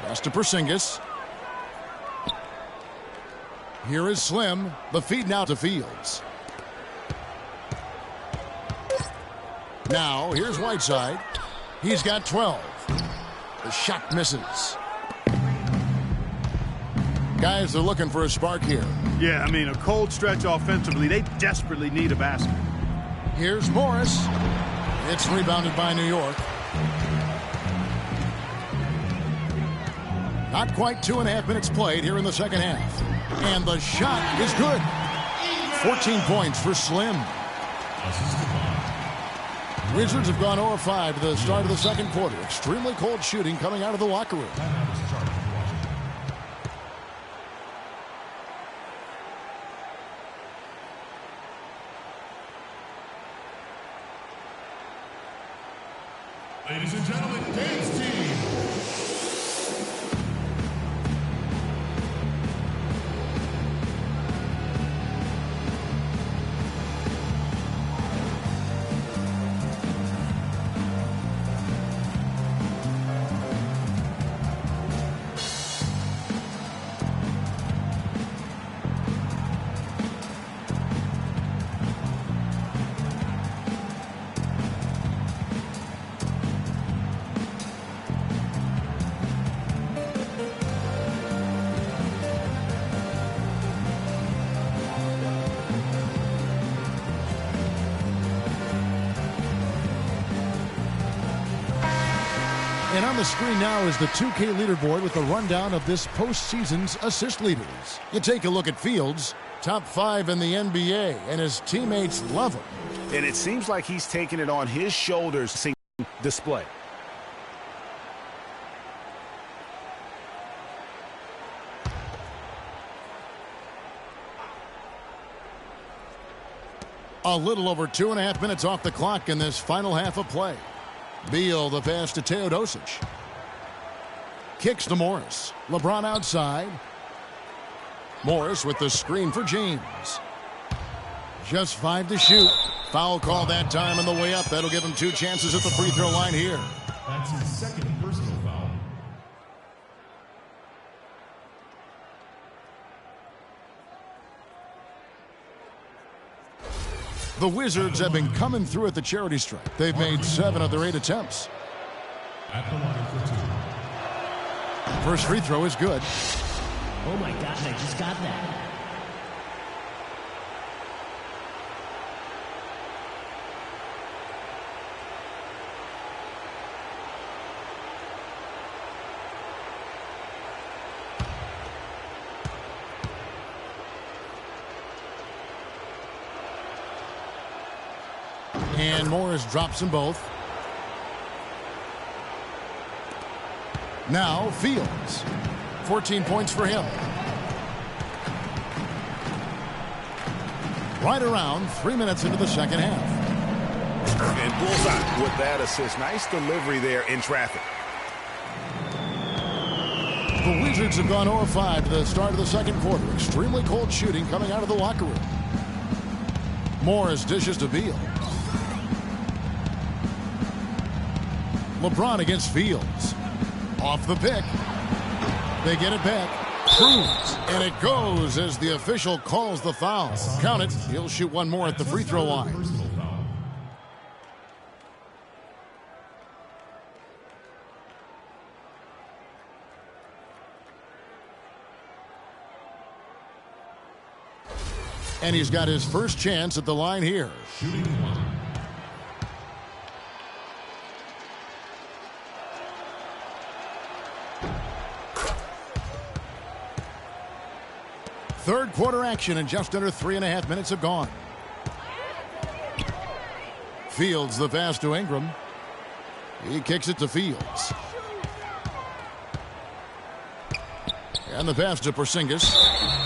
Pass to Porzingis. Here is Slim. The feed now to Fields. Now, here's Whiteside. He's got 12. The shot misses. Guys, they're looking for a spark here. Yeah, I mean, a cold stretch offensively. They desperately need a basket. Here's Morris. It's rebounded by New York. Not quite 2.5 minutes played here in the second half. And the shot is good. 14 points for Slim. Wizards have gone 0-5 to the start of the second quarter. Extremely cold shooting coming out of the locker room. Ladies and gentlemen, dance team. And on the screen now is the 2K leaderboard with a rundown of this postseason's assist leaders. You take a look at Fields, top 5 in the NBA, and his teammates love him. And it seems like he's taking it on his shoulders to display. A little over 2.5 minutes off the clock in this final half of play. Beal, the pass to Teodosic. Kicks to Morris. LeBron outside. Morris with the screen for James. Just 5 to shoot. Foul call that time on the way up. That'll give him 2 chances at the free throw line here. That's his second personal foul. The Wizards have been coming through at the charity stripe. They've made 7 of their 8 attempts. At the line for 2. First free throw is good. Oh my gosh, I just got that. And Morris drops them both. Now Fields. 14 points for him. Right around 3 minutes into the second half. And bullseye with that assist. Nice delivery there in traffic. The Wizards have gone 0-5 to the start of the second quarter. Extremely cold shooting coming out of the locker room. Morris dishes to Beal. LeBron against Fields. Off the pick. They get it back. Cruz. And it goes as the official calls the foul. Count it. He'll shoot one more at the free throw line. And he's got his first chance at the line here. Shooting one. Third quarter action and just under 3.5 minutes have gone. Fields the pass to Ingram. He kicks it to Fields. And the pass to Porzingis.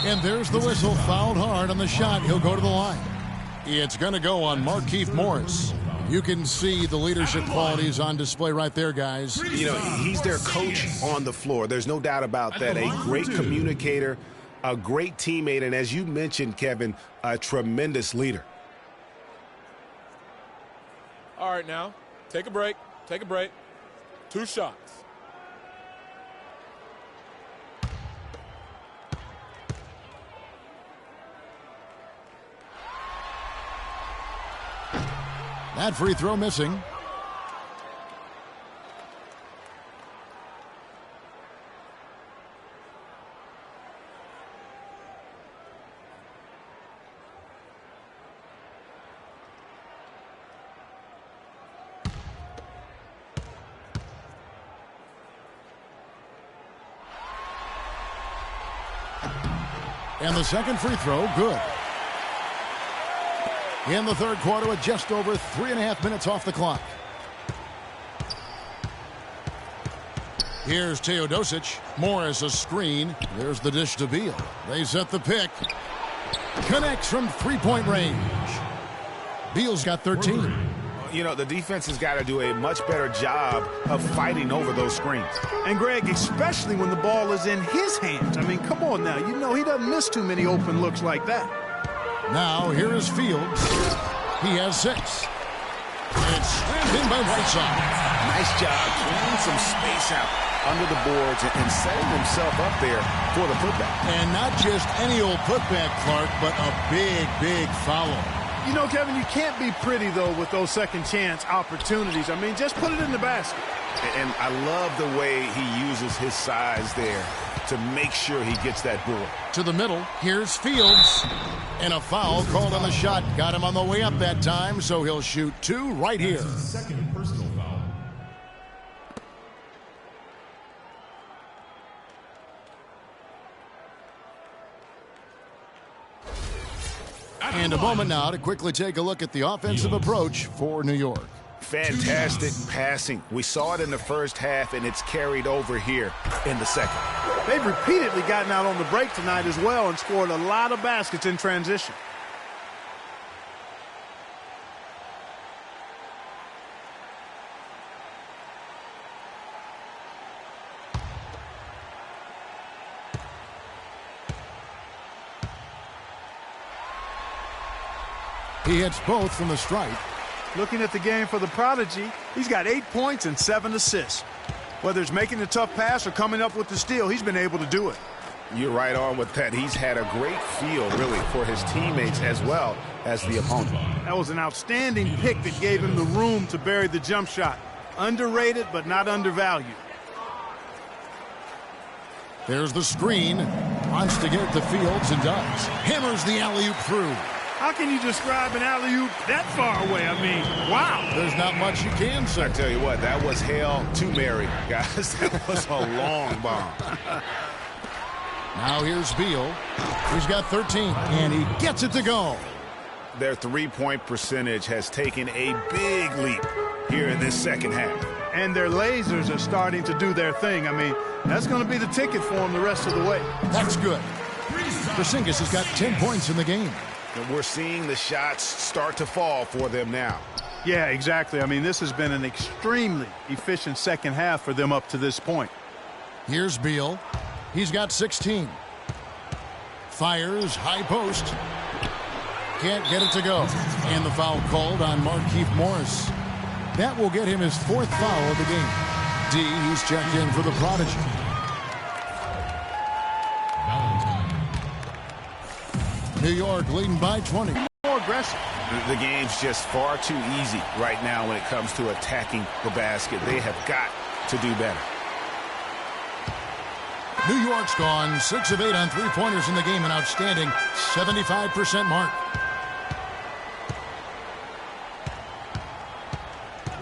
And there's the whistle. Fouled hard on the shot. He'll go to the line. It's going to go on Markieff Morris. You can see the leadership qualities on display right there, guys. You know, he's their coach on the floor. There's no doubt about that. A great communicator, a great teammate, and as you mentioned, Kevin, a tremendous leader. All right, now, take a break. Take a break. 2 shots. That free throw missing. And the second free throw, good. In the third quarter with just over 3.5 minutes off the clock. Here's Teodosic. Morris a screen. There's the dish to Beal. They set the pick. Connects from three-point range. Beal's got 13. You know, the defense has got to do a much better job of fighting over those screens. And, Greg, especially when the ball is in his hands. I mean, come on now. You know he doesn't miss too many open looks like that. Now, here is Fields. He has 6. It's slammed in by Whiteside. Nice job clearing some space out under the boards and setting himself up there for the putback. And not just any old putback, Clark, but a big, big foul. You know, Kevin, you can't be pretty, though, with those second chance opportunities. I mean, just put it in the basket. And I love the way he uses his size there to make sure he gets that board. To the middle, here's Fields. And a foul called on the shot. Got him on the way up that time, so he'll shoot 2 right here. Second personal foul. And a moment now to quickly take a look at the offensive approach for New York. Fantastic passing. We saw it in the first half, and it's carried over here in the second. They've repeatedly gotten out on the break tonight as well and scored a lot of baskets in transition. He hits both from the stripe. Looking at the game for the prodigy, he's got 8 points and 7 assists. Whether it's making a tough pass or coming up with the steal, he's been able to do it. You're right on with that. He's had a great feel, really, for his teammates as well as the opponent. That was an outstanding pick that gave him the room to bury the jump shot. Underrated, but not undervalued. There's the screen. Wants to get it to Fields and does. Hammers the alley-oop through. How can you describe an alley-oop that far away? I mean, wow. There's not much you can say. I tell you what, that was Hail to Mary, guys. That was a long bomb. Now here's Beal. He's got 13, and he gets it to go. Their three-point percentage has taken a big leap here in this second half. And their lasers are starting to do their thing. I mean, that's going to be the ticket for them the rest of the way. That's good. Porzingis has got 10 points in the game. And we're seeing the shots start to fall for them now. Yeah, exactly. I mean, this has been an extremely efficient second half for them up to this point. Here's Beal. He's got 16. Fires, high post. Can't get it to go. And the foul called on Markieff Morris. That will get him his 4th foul of the game. D, he's checked in for the prodigy. New York leading by 20. More aggressive. The game's just far too easy right now when it comes to attacking the basket. They have got to do better. New York's gone 6 of 8 on three-pointers in the game, an outstanding 75% mark.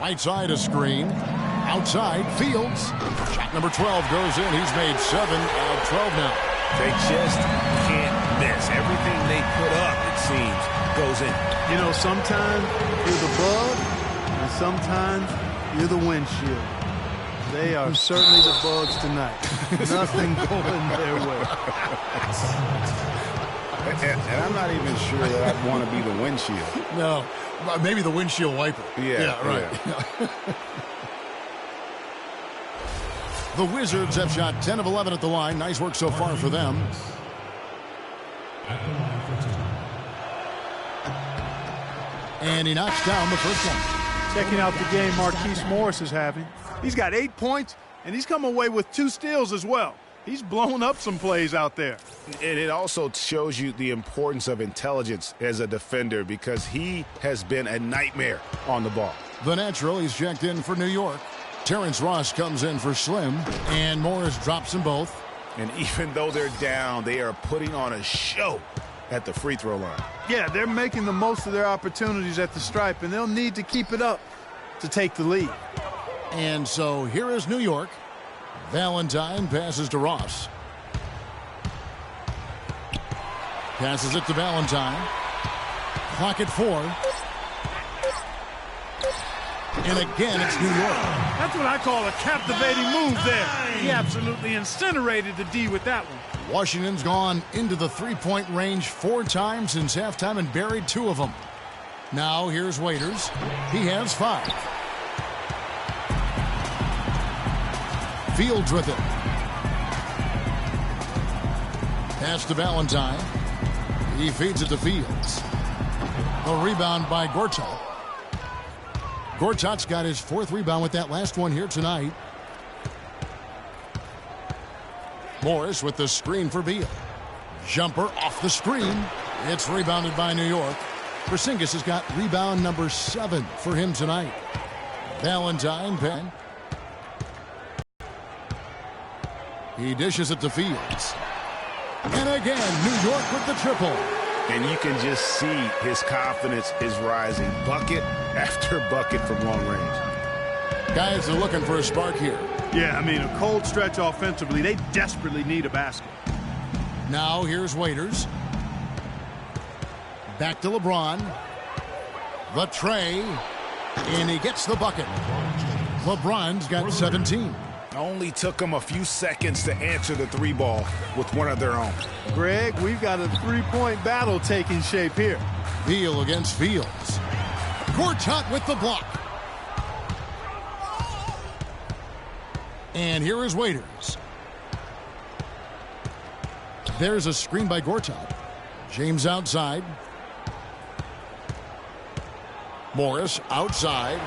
Whiteside a screen. Outside, Fields. Shot number 12 goes in. He's made 7 out of 12 now. They just can't miss. Everything they put up, it seems, goes in. You know, sometimes you're the bug, and sometimes you're the windshield. They are certainly the bugs tonight. Nothing going their way. And I'm not even sure that I'd want to be the windshield. No, maybe the windshield wiper. Yeah, right. Yeah. The Wizards have shot 10 of 11 at the line. Nice work so far for them. And he knocks down the first one. Checking out the game Markieff Morris is having. He's got 8 points, and he's come away with 2 steals as well. He's blown up some plays out there. And it also shows you the importance of intelligence as a defender because he has been a nightmare on the ball. The natural, he's checked in for New York. Terrence Ross comes in for Slim, and Morris drops them both. And even though they're down, they are putting on a show at the free throw line. Yeah, they're making the most of their opportunities at the stripe, and they'll need to keep it up to take the lead. And so here is New York. Valentine passes to Ross. Passes it to Valentine. Clock at 4. And again, it's New York. That's what I call a captivating move there. He absolutely incinerated the D with that one. Washington's gone into the three-point range 4 times since halftime and buried 2 of them. Now here's Waiters. He has 5. Fields with it. Pass to Valentine. He feeds it to Fields. A rebound by Gortat. Gortat's got his 4th rebound with that last one here tonight. Morris with the screen for Beal. Jumper off the screen. It's rebounded by New York. Porzingis has got rebound number 7 for him tonight. Valentine, Penn. He dishes it to Fields. And again, New York with the triple. And you can just see his confidence is rising. Bucket after bucket from long range. Guys are looking for a spark here. Yeah, I mean, a cold stretch offensively. They desperately need a basket. Now here's Waiters. Back to LeBron. The tray. And he gets the bucket. LeBron's got 17. Only took them a few seconds to answer the 3 ball with one of their own. Greg, we've got a 3-point battle taking shape here. Beal against Fields. Gortat with the block. And here is Waiters. There's a screen by Gortat. James outside. Morris outside.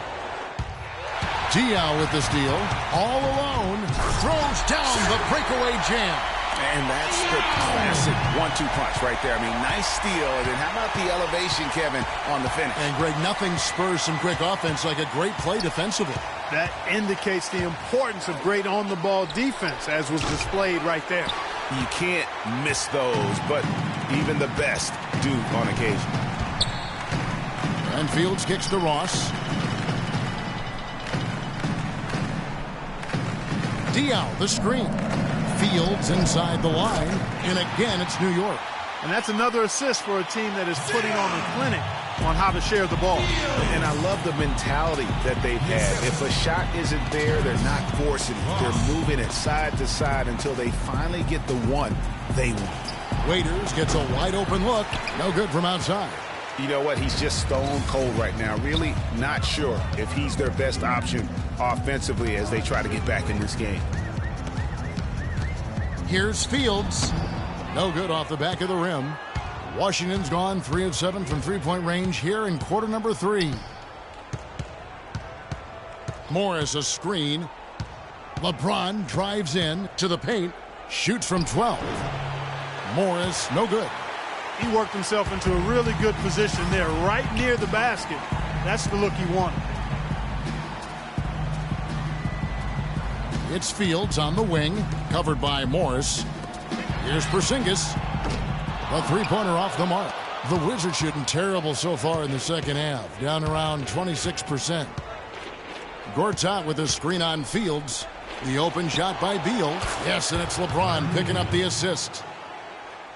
Diaw with the steal. All alone. Throws down the breakaway jam. And that's the classic 1-2 punch right there. I mean, nice steal. And then how about the elevation, Kevin, on the finish? And, Greg, nothing spurs some quick offense like a great play defensively. That indicates the importance of great on-the-ball defense, as was displayed right there. You can't miss those, but even the best do on occasion. And Fields kicks to Ross. Diaw, the screen. Fields inside the line. And again, it's New York. And that's another assist for a team that is putting on a clinic on how to share the ball. And I love the mentality that they've had. If a shot isn't there, they're not forcing it. They're moving it side to side until they finally get the one they want. Waiters gets a wide open look. No good from outside. You know what? He's just stone cold right now. Really not sure if he's their best option offensively as they try to get back in this game. Here's Fields. No good off the back of the rim. Washington's gone 3 of 7 from three-point range here in quarter number 3. Morris a screen. LeBron drives in to the paint. Shoots from 12. Morris, no good. He worked himself into a really good position there, right near the basket. That's the look he wanted. It's Fields on the wing, covered by Morris. Here's Porzingis. A three-pointer off the mark. The Wizards shooting terrible so far in the second half, down around 26%. Gortat with a screen on Fields. The open shot by Beal. Yes, and it's LeBron picking up the assist.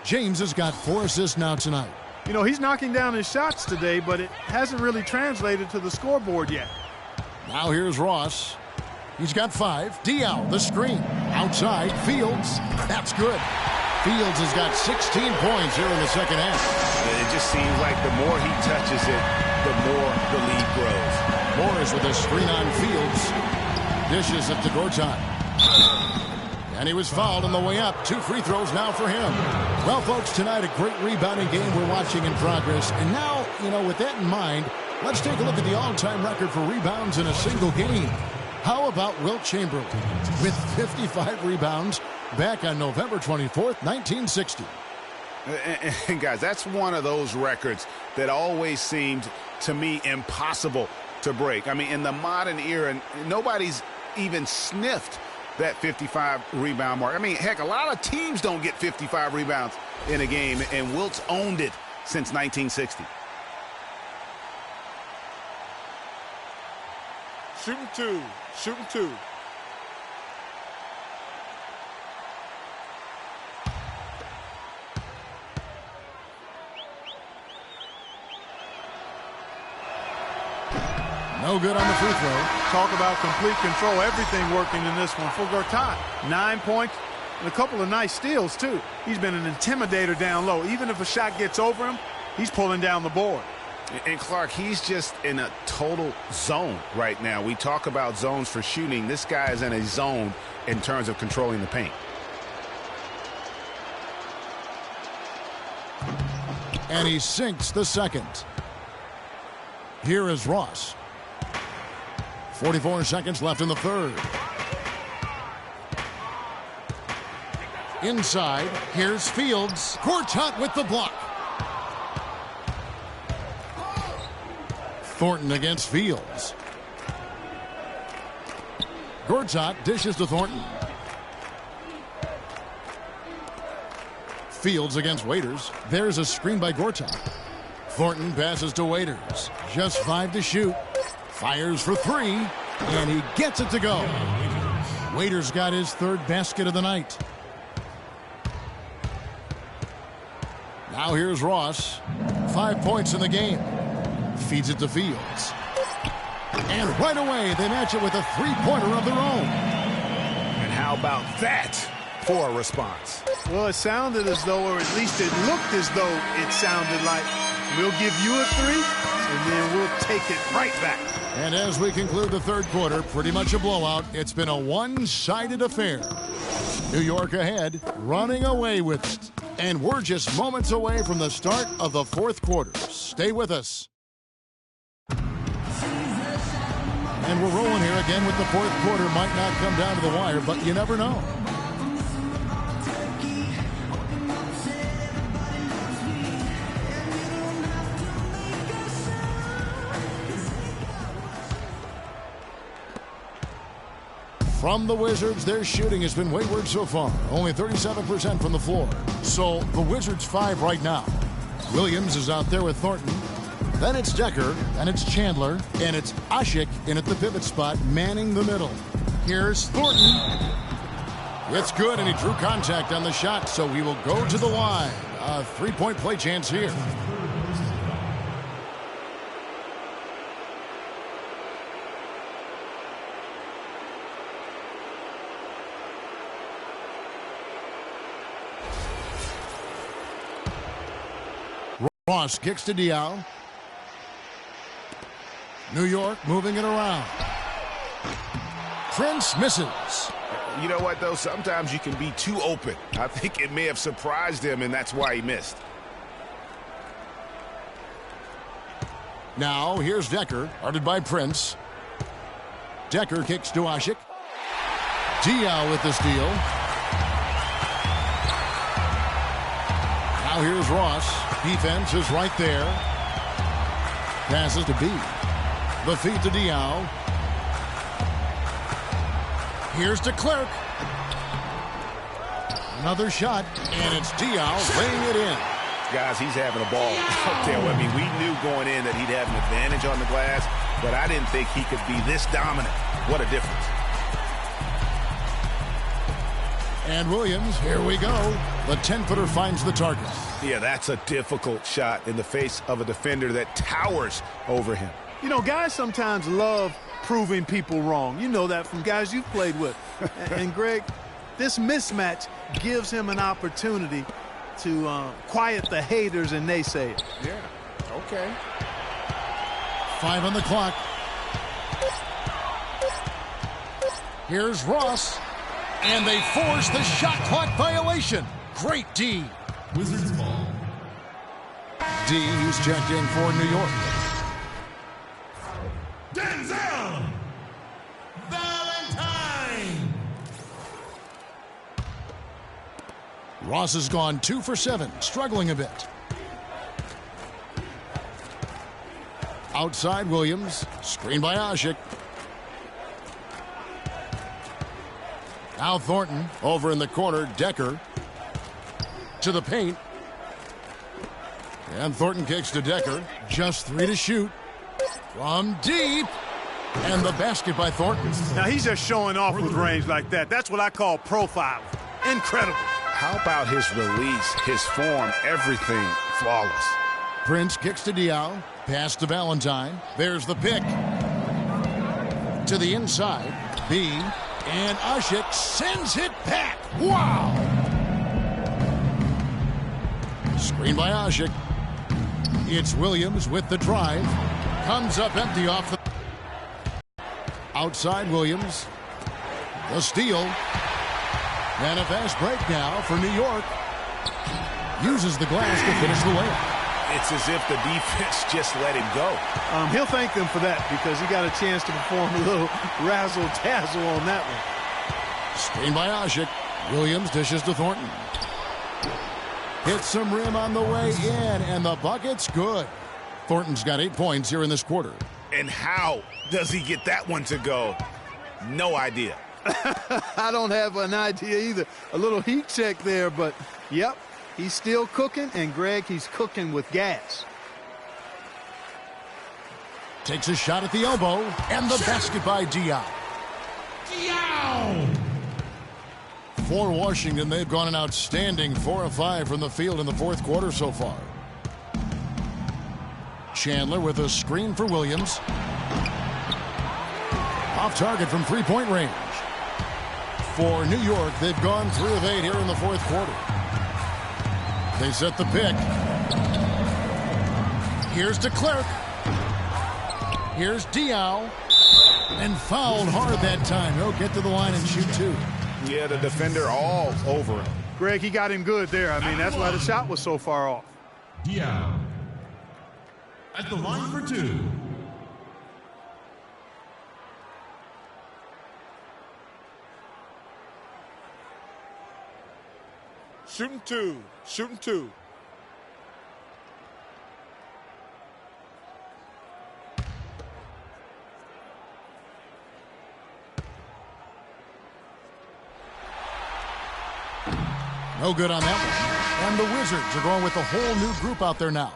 James has got 4 assists now tonight. You know, he's knocking down his shots today, but it hasn't really translated to the scoreboard yet. Now here's Ross. He's got 5. Diaw, the screen. Outside, Fields. That's good. Fields has got 16 points here in the second half. It just seems like the more he touches it, the more the lead grows. Morris with a screen on Fields. Dishes it to Gortat. And he was fouled on the way up. 2 free throws now for him. Well, folks, tonight a great rebounding game we're watching in progress. And now, with that in mind, let's take a look at the all-time record for rebounds in a single game. How about Wilt Chamberlain with 55 rebounds back on November 24th, 1960. And guys, that's one of those records that always seemed to me impossible to break. I mean, in the modern era, nobody's even sniffed that 55 rebound mark. I mean, heck, a lot of teams don't get 55 rebounds in a game, and Wilt's owned it since 1960. Shooting 2. Shooting 2. No good on the free throw. Talk about complete control. Everything working in this one for Gortat. 9 points and a couple of nice steals, too. He's been an intimidator down low. Even if a shot gets over him, he's pulling down the board. And Clark, he's just in a total zone right now. We talk about zones for shooting. This guy is in a zone in terms of controlling the paint. And he sinks the second. Here is Ross. 44 seconds left in the third. Inside, here's Fields. Gortat with the block. Thornton against Fields. Gortat dishes to Thornton. Fields against Waiters. There's a screen by Gortat. Thornton passes to Waiters. Just 5 to shoot. Fires for 3, and he gets it to go. Waiters got his third basket of the night. Now here's Ross. 5 points in the game. Feeds it to Fields. And right away, they match it with a three-pointer of their own. And how about that for a response? Well, it sounded as though, or at least it looked as though it sounded like, we'll give you a 3, and then we'll take it right back. And as we conclude the third quarter, pretty much a blowout. It's been a one-sided affair. New York ahead, running away with it. And we're just moments away from the start of the fourth quarter. Stay with us. And we're rolling here again with the fourth quarter. Might not come down to the wire, but you never know. From the Wizards, their shooting has been wayward so far. Only 37% from the floor. So the Wizards 5 right now. Williams is out there with Thornton. Then it's Decker, and it's Chandler, and it's Ashik in at the pivot spot, manning the middle. Here's Thornton. It's good, and he drew contact on the shot, so he will go to the line. A three-point play chance here. Ross kicks to Diaw. New York moving it around. Prince misses. You know what, though? Sometimes you can be too open. I think it may have surprised him, and that's why he missed. Now, here's Decker, guarded by Prince. Decker kicks to Ashik. Diaw with the steal. Now here's Ross. Defense is right there. Passes to B. The feed to Diaw. Here's to Clerk. Another shot, and it's Diaw laying it in. Guys, he's having a ball out there. I mean, we knew going in that he'd have an advantage on the glass, but I didn't think he could be this dominant. What a difference. And Williams, here we go. The 10-footer finds the target. Yeah, that's a difficult shot in the face of a defender that towers over him. You know, guys sometimes love proving people wrong. You know that from guys you've played with. And Greg, this mismatch gives him an opportunity to quiet the haters and naysayers. Yeah, okay. 5 on the clock. Here's Ross. And they force the shot clock violation. Great D. Wizards ball. D, who's checked in for New York. Denzel Valentine. Ross has gone 2 for 7, struggling a bit. Outside Williams, screen by Ashik. Now Thornton over in the corner. Decker to the paint. And Thornton kicks to Decker. Just 3 to shoot. From deep. And the basket by Thornton. Now he's just showing off with range like that. That's what I call profiling. Incredible. How about his release, his form, everything flawless. Prince kicks to Diaw. Pass to Valentine. There's the pick. To the inside. B. And Ashik sends it back. Wow! Screen by Ashik. It's Williams with the drive. Comes up empty off the outside. Williams. The steal. And a fast break now for New York. Uses the glass to finish the layup. It's as if the defense just let him go. He'll thank them for that because he got a chance to perform a little razzle-dazzle on that one. Screen by Asik. Williams dishes to Thornton. Hits some rim on the way in, and the bucket's good. Thornton's got 8 points here in this quarter. And how does he get that one to go? No idea. I don't have an idea either. A little heat check there, but yep, he's still cooking, and Greg, he's cooking with gas. Takes a shot at the elbow, and the basket by Diaw. For Washington, they've gone an outstanding 4 of 5 from the field in the fourth quarter so far. Chandler with a screen for Williams. Off target from three-point range. For New York, they've gone 3 of 8 here in the fourth quarter. They set the pick. Here's de Klerk. Here's Diaw. And fouled hard that time. He'll get to the line and shoot 2. Yeah, the defender all over him. Greg, he got him good there. I mean, that's why the shot was so far off. Diaw at the line for 2. Shooting 2. Shooting 2. No good on that one. And the Wizards are going with a whole new group out there now.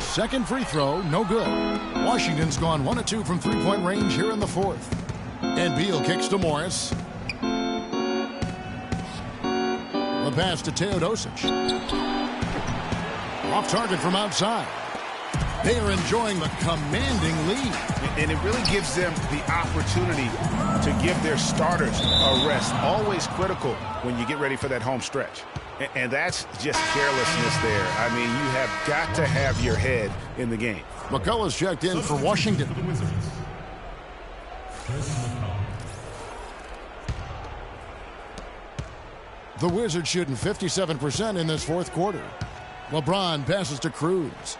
Second free throw, no good. Washington's gone 1 of 2 from three-point range here in the fourth. And Beal kicks to Morris. The pass to Teodosic. Off target from outside. They are enjoying the commanding lead. And it really gives them the opportunity to give their starters a rest. Always critical when you get ready for that home stretch. And that's just carelessness there. I mean, you have got to have your head in the game. McCullough's checked in for Washington. The Wizards shooting 57% in this fourth quarter. LeBron passes to Cruz.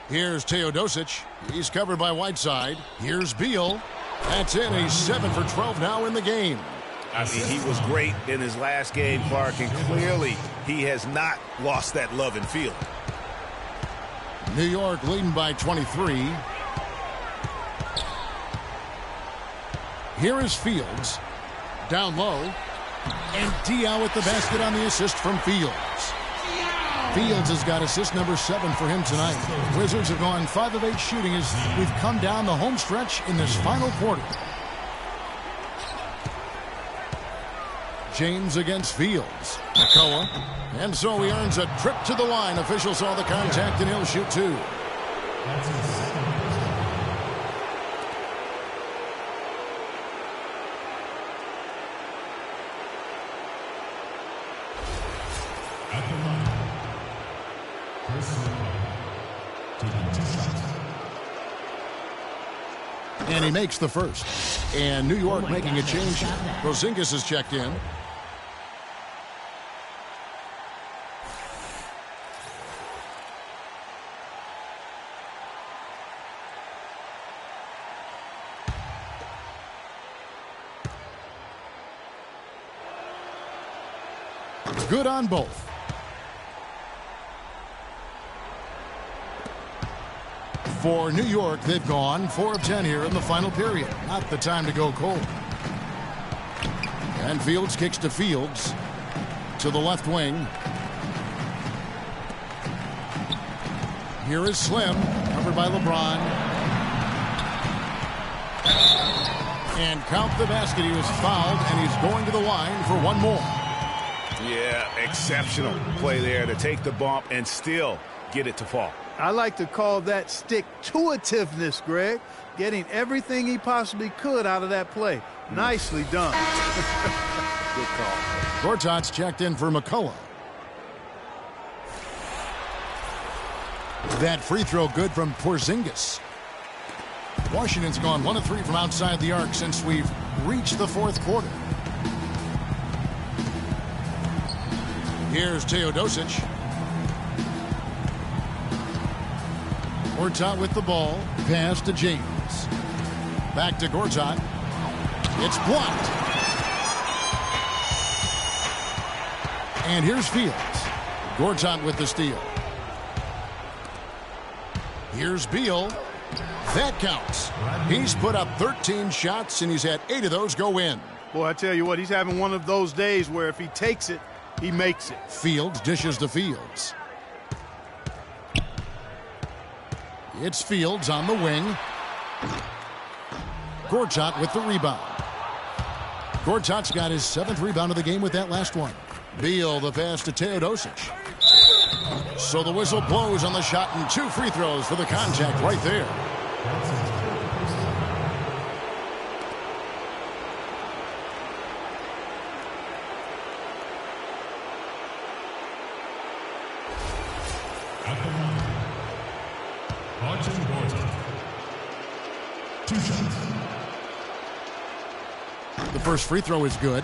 Here's Teodosic. He's covered by Whiteside. Here's Beal. That's it. He's 7 for 12 now in the game. I mean, he was great in his last game, Clark, and clearly he has not lost that love and feeling. New York leading by 23. Here is Fields. Down low. And Diaw with the basket on the assist from Fields. Fields has got assist number 7 for him tonight. Wizards have gone 5 of 8 shooting as we've come down the home stretch in this final quarter. James against Fields. McCullough. And so he earns a trip to the line. Official saw the contact and he'll shoot 2. That's his second personal. At the line, personal taking 2 shots. And he makes the first. And New York making a change. Porzingis is checked in. Good on both. For New York, they've gone 4 of 10 here in the final period. Not the time to go cold. And Fields kicks to Fields. To the left wing. Here is Slim, covered by LeBron. And count the basket. He was fouled, and he's going to the line for one more. Yeah, exceptional play there to take the bump and still get it to fall. I like to call that stick-to-itiveness, Greg. Getting everything he possibly could out of that play. Nicely done. Good call. Gortat's checked in for McCullough. That free throw good from Porzingis. Washington's gone 1 of 3 from outside the arc since we've reached the fourth quarter. Here's Teodosic. Gortat with the ball. Pass to James. Back to Gortat. It's blocked. And here's Fields. Gortat with the steal. Here's Beal. That counts. He's put up 13 shots, and he's had 8 of those go in. Boy, I tell you what, he's having one of those days where if he takes it, he makes it. Fields dishes to Fields. It's Fields on the wing. Gortat with the rebound. Gortat's got his 7th rebound of the game with that last one. Beal the pass to Teodosic. So the whistle blows on the shot and 2 free throws for the contact right there. At the line, Gortat. 2 shots. The first free throw is good.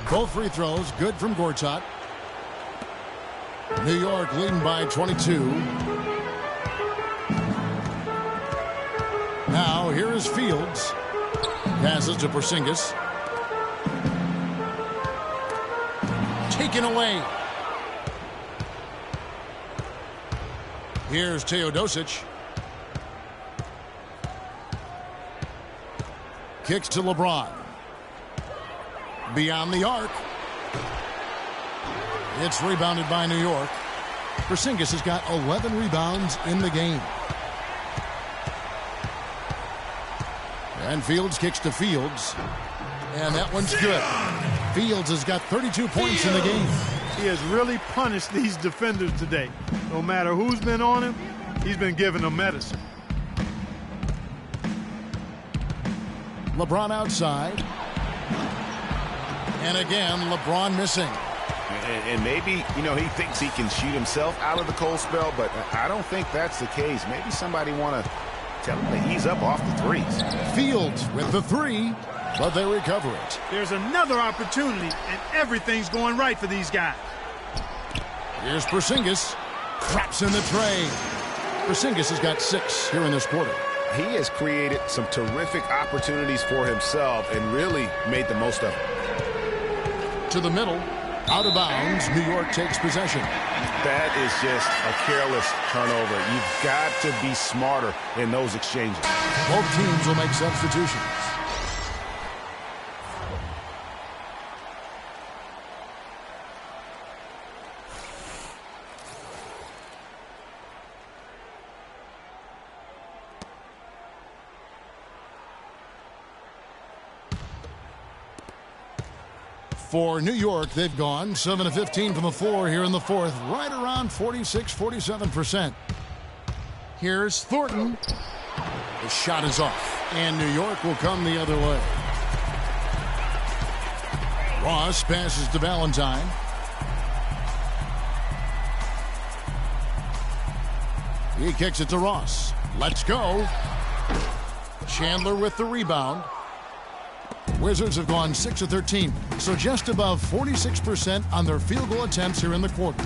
Both free throws good from Gortat. New York leading by 22. Now here is Fields. Passes to Porzingis. Taken away. Here's Teodosic. Kicks to LeBron. Beyond the arc. It's rebounded by New York. Porzingis has got 11 rebounds in the game. And Fields kicks to Fields. And that one's good. Fields has got 32 points in the game. He has really punished these defenders today. No matter who's been on him, he's been giving them medicine. LeBron outside. And again, LeBron missing. And maybe, he thinks he can shoot himself out of the cold spell, but I don't think that's the case. Maybe somebody want to tell him to ease up off the threes. Fields with the 3, but they recover it. There's another opportunity, and everything's going right for these guys. Here's Porzingis. Craps in the tray. Porzingis has got 6 here in this quarter. He has created some terrific opportunities for himself and really made the most of it. To the middle. Out of bounds. New York takes possession. That is just a careless turnover. You've got to be smarter in those exchanges. Both teams will make substitutions. For New York, they've gone 7 of 15 from the floor here in the fourth, right around 46-47%. Here's Thornton. The shot is off, and New York will come the other way. Ross passes to Valentine. He kicks it to Ross. Let's go. Chandler with the rebound. Wizards have gone 6 of 13, so just above 46% on their field goal attempts here in the quarter.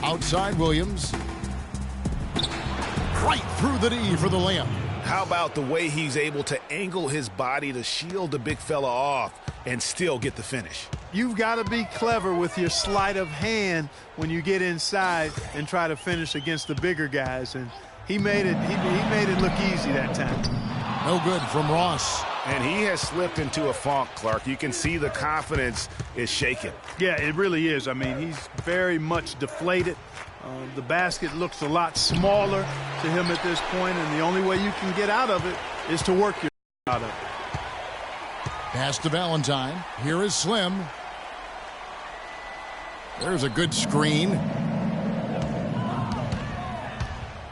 Outside Williams. Right through the D for the layup. How about the way he's able to angle his body to shield the big fella off and still get the finish? You've got to be clever with your sleight of hand when you get inside and try to finish against the bigger guys, and He made it look easy that time. No good from Ross. And he has slipped into a funk, Clark. You can see the confidence is shaken. Yeah, it really is. I mean, he's very much deflated. The basket looks a lot smaller to him at this point, and the only way you can get out of it is to work your out of it. Pass to Valentine. Here is Slim. There's a good screen.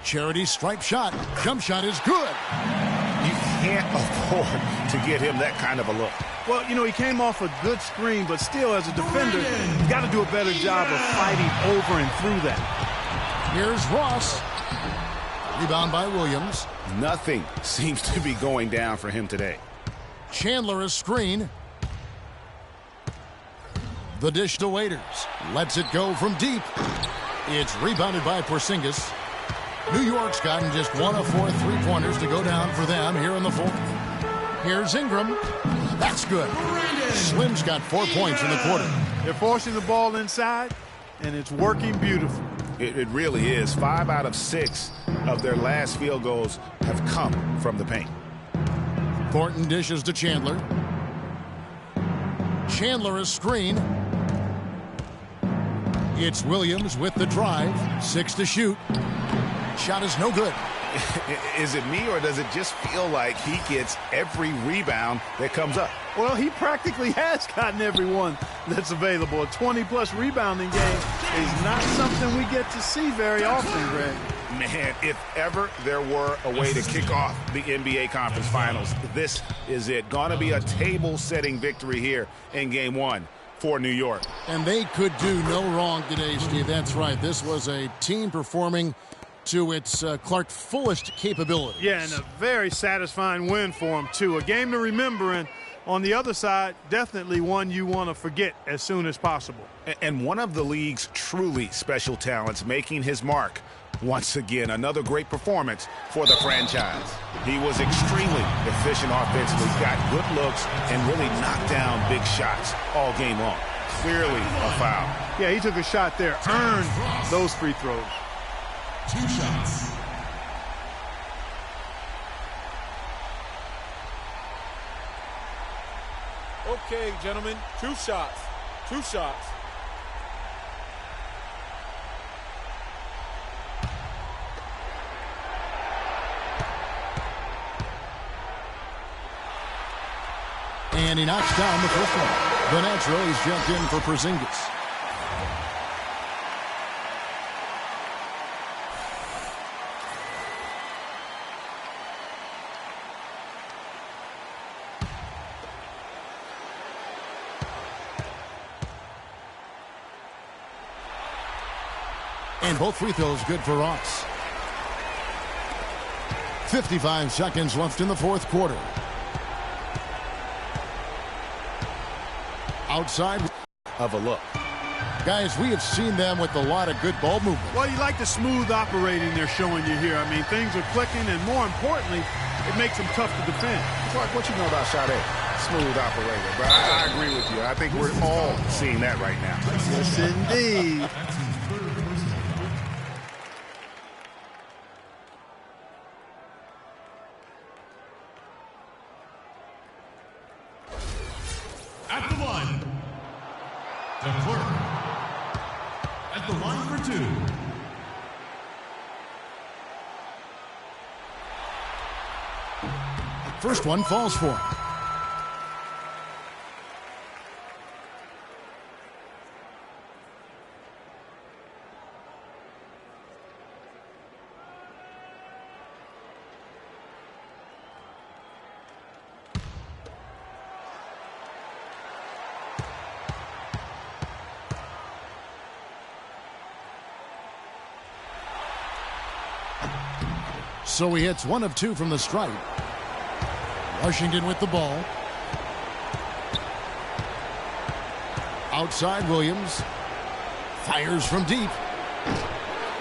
Charity stripe shot. Jump shot is good. You can't afford to get him that kind of a look. Well, you know, he came off a good screen, but still, as a defender, you got to do a better job of fighting over and through that. Here's Ross. Rebound by Williams. Nothing seems to be going down for him today. Chandler a screen. The dish to Waiters. Lets it go from deep. It's rebounded by Porzingis. New York's gotten just 1 of 4 3-pointers to go down for them here in the fourth. Here's Ingram. That's good. Slim's got 4 points in the quarter. They're forcing the ball inside, and it's working beautiful. It really is. 5 out of 6 of their last field goals have come from the paint. Thornton dishes to Chandler. Chandler a screen. It's Williams with the drive. 6 to shoot. Shot is no good. Is it me, or does it just feel like he gets every rebound that comes up? Well, he practically has gotten every one that's available. A 20-plus rebounding game is not something we get to see very often, Greg. Man, if ever there were a way to kick off the NBA Conference Finals, this is it. Going to be a table-setting victory here in Game 1 for New York. And they could do no wrong today, Steve. That's right. This was a team performing to its Clark fullest capabilities. Yeah, and a very satisfying win for him, too. A game to remember, and on the other side, definitely one you want to forget as soon as possible. And one of the league's truly special talents making his mark. Once again, another great performance for the franchise. He was extremely efficient offensively, got good looks, and really knocked down big shots all game long. Clearly a foul. Yeah, he took a shot there, earned those free throws. 2 shots. Okay, gentlemen, 2 shots. 2 shots. And he knocks down the first one. The natural, he's jumped in for Porzingis. And both free throws good for Ross. 55 seconds left in the fourth quarter. Outside of a look. Guys, we have seen them with a lot of good ball movement. Well, you like the smooth operating they're showing you here. I mean, things are clicking, and more importantly, it makes them tough to defend. Clark, what you know about Sade? Smooth operator. But I agree with you. I think we're all seeing that right now. Yes, indeed. At the line, the Clark. At the line for 2. First one falls for him. So he hits 1 of 2 from the stripe. Washington with the ball. Outside Williams. Fires from deep.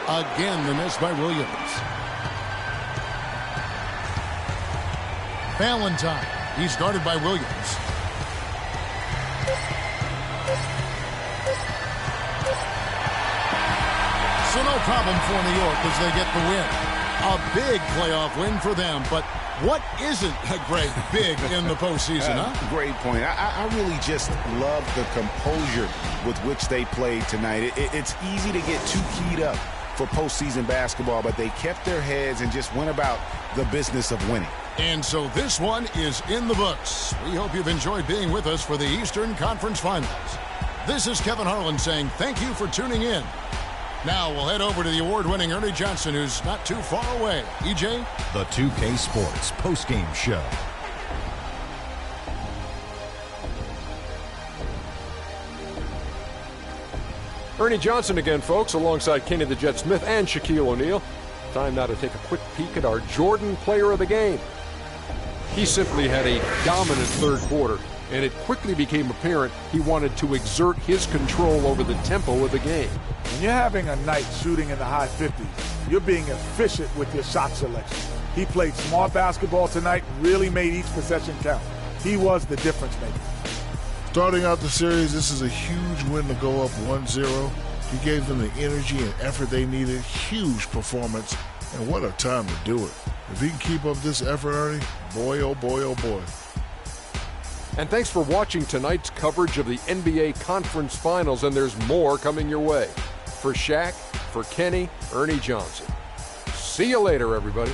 Again, the miss by Williams. Valentine. He's guarded by Williams. So no problem for New York as they get the win. A big playoff win for them, but what isn't, Greg, big in the postseason, huh? Great point. I really just love the composure with which they played tonight. It's easy to get too keyed up for postseason basketball, but they kept their heads and just went about the business of winning. And so this one is in the books. We hope you've enjoyed being with us for the Eastern Conference Finals. This is Kevin Harlan saying thank you for tuning in. Now we'll head over to the award-winning Ernie Johnson, who's not too far away. EJ? The 2K Sports postgame show. Ernie Johnson again, folks, alongside Kenny the Jet Smith and Shaquille O'Neal. Time now to take a quick peek at our Jordan player of the game. He simply had a dominant third quarter, and it quickly became apparent he wanted to exert his control over the tempo of the game. When you're having a night shooting in the high 50s, you're being efficient with your shot selection. He played smart basketball tonight, really made each possession count. He was the difference maker. Starting out the series, this is a huge win to go up 1-0. He gave them the energy and effort they needed. Huge performance, and what a time to do it. If he can keep up this effort, Ernie, boy, oh boy, oh boy. And thanks for watching tonight's coverage of the NBA Conference Finals, and there's more coming your way. For Shaq, for Kenny, Ernie Johnson. See you later, everybody.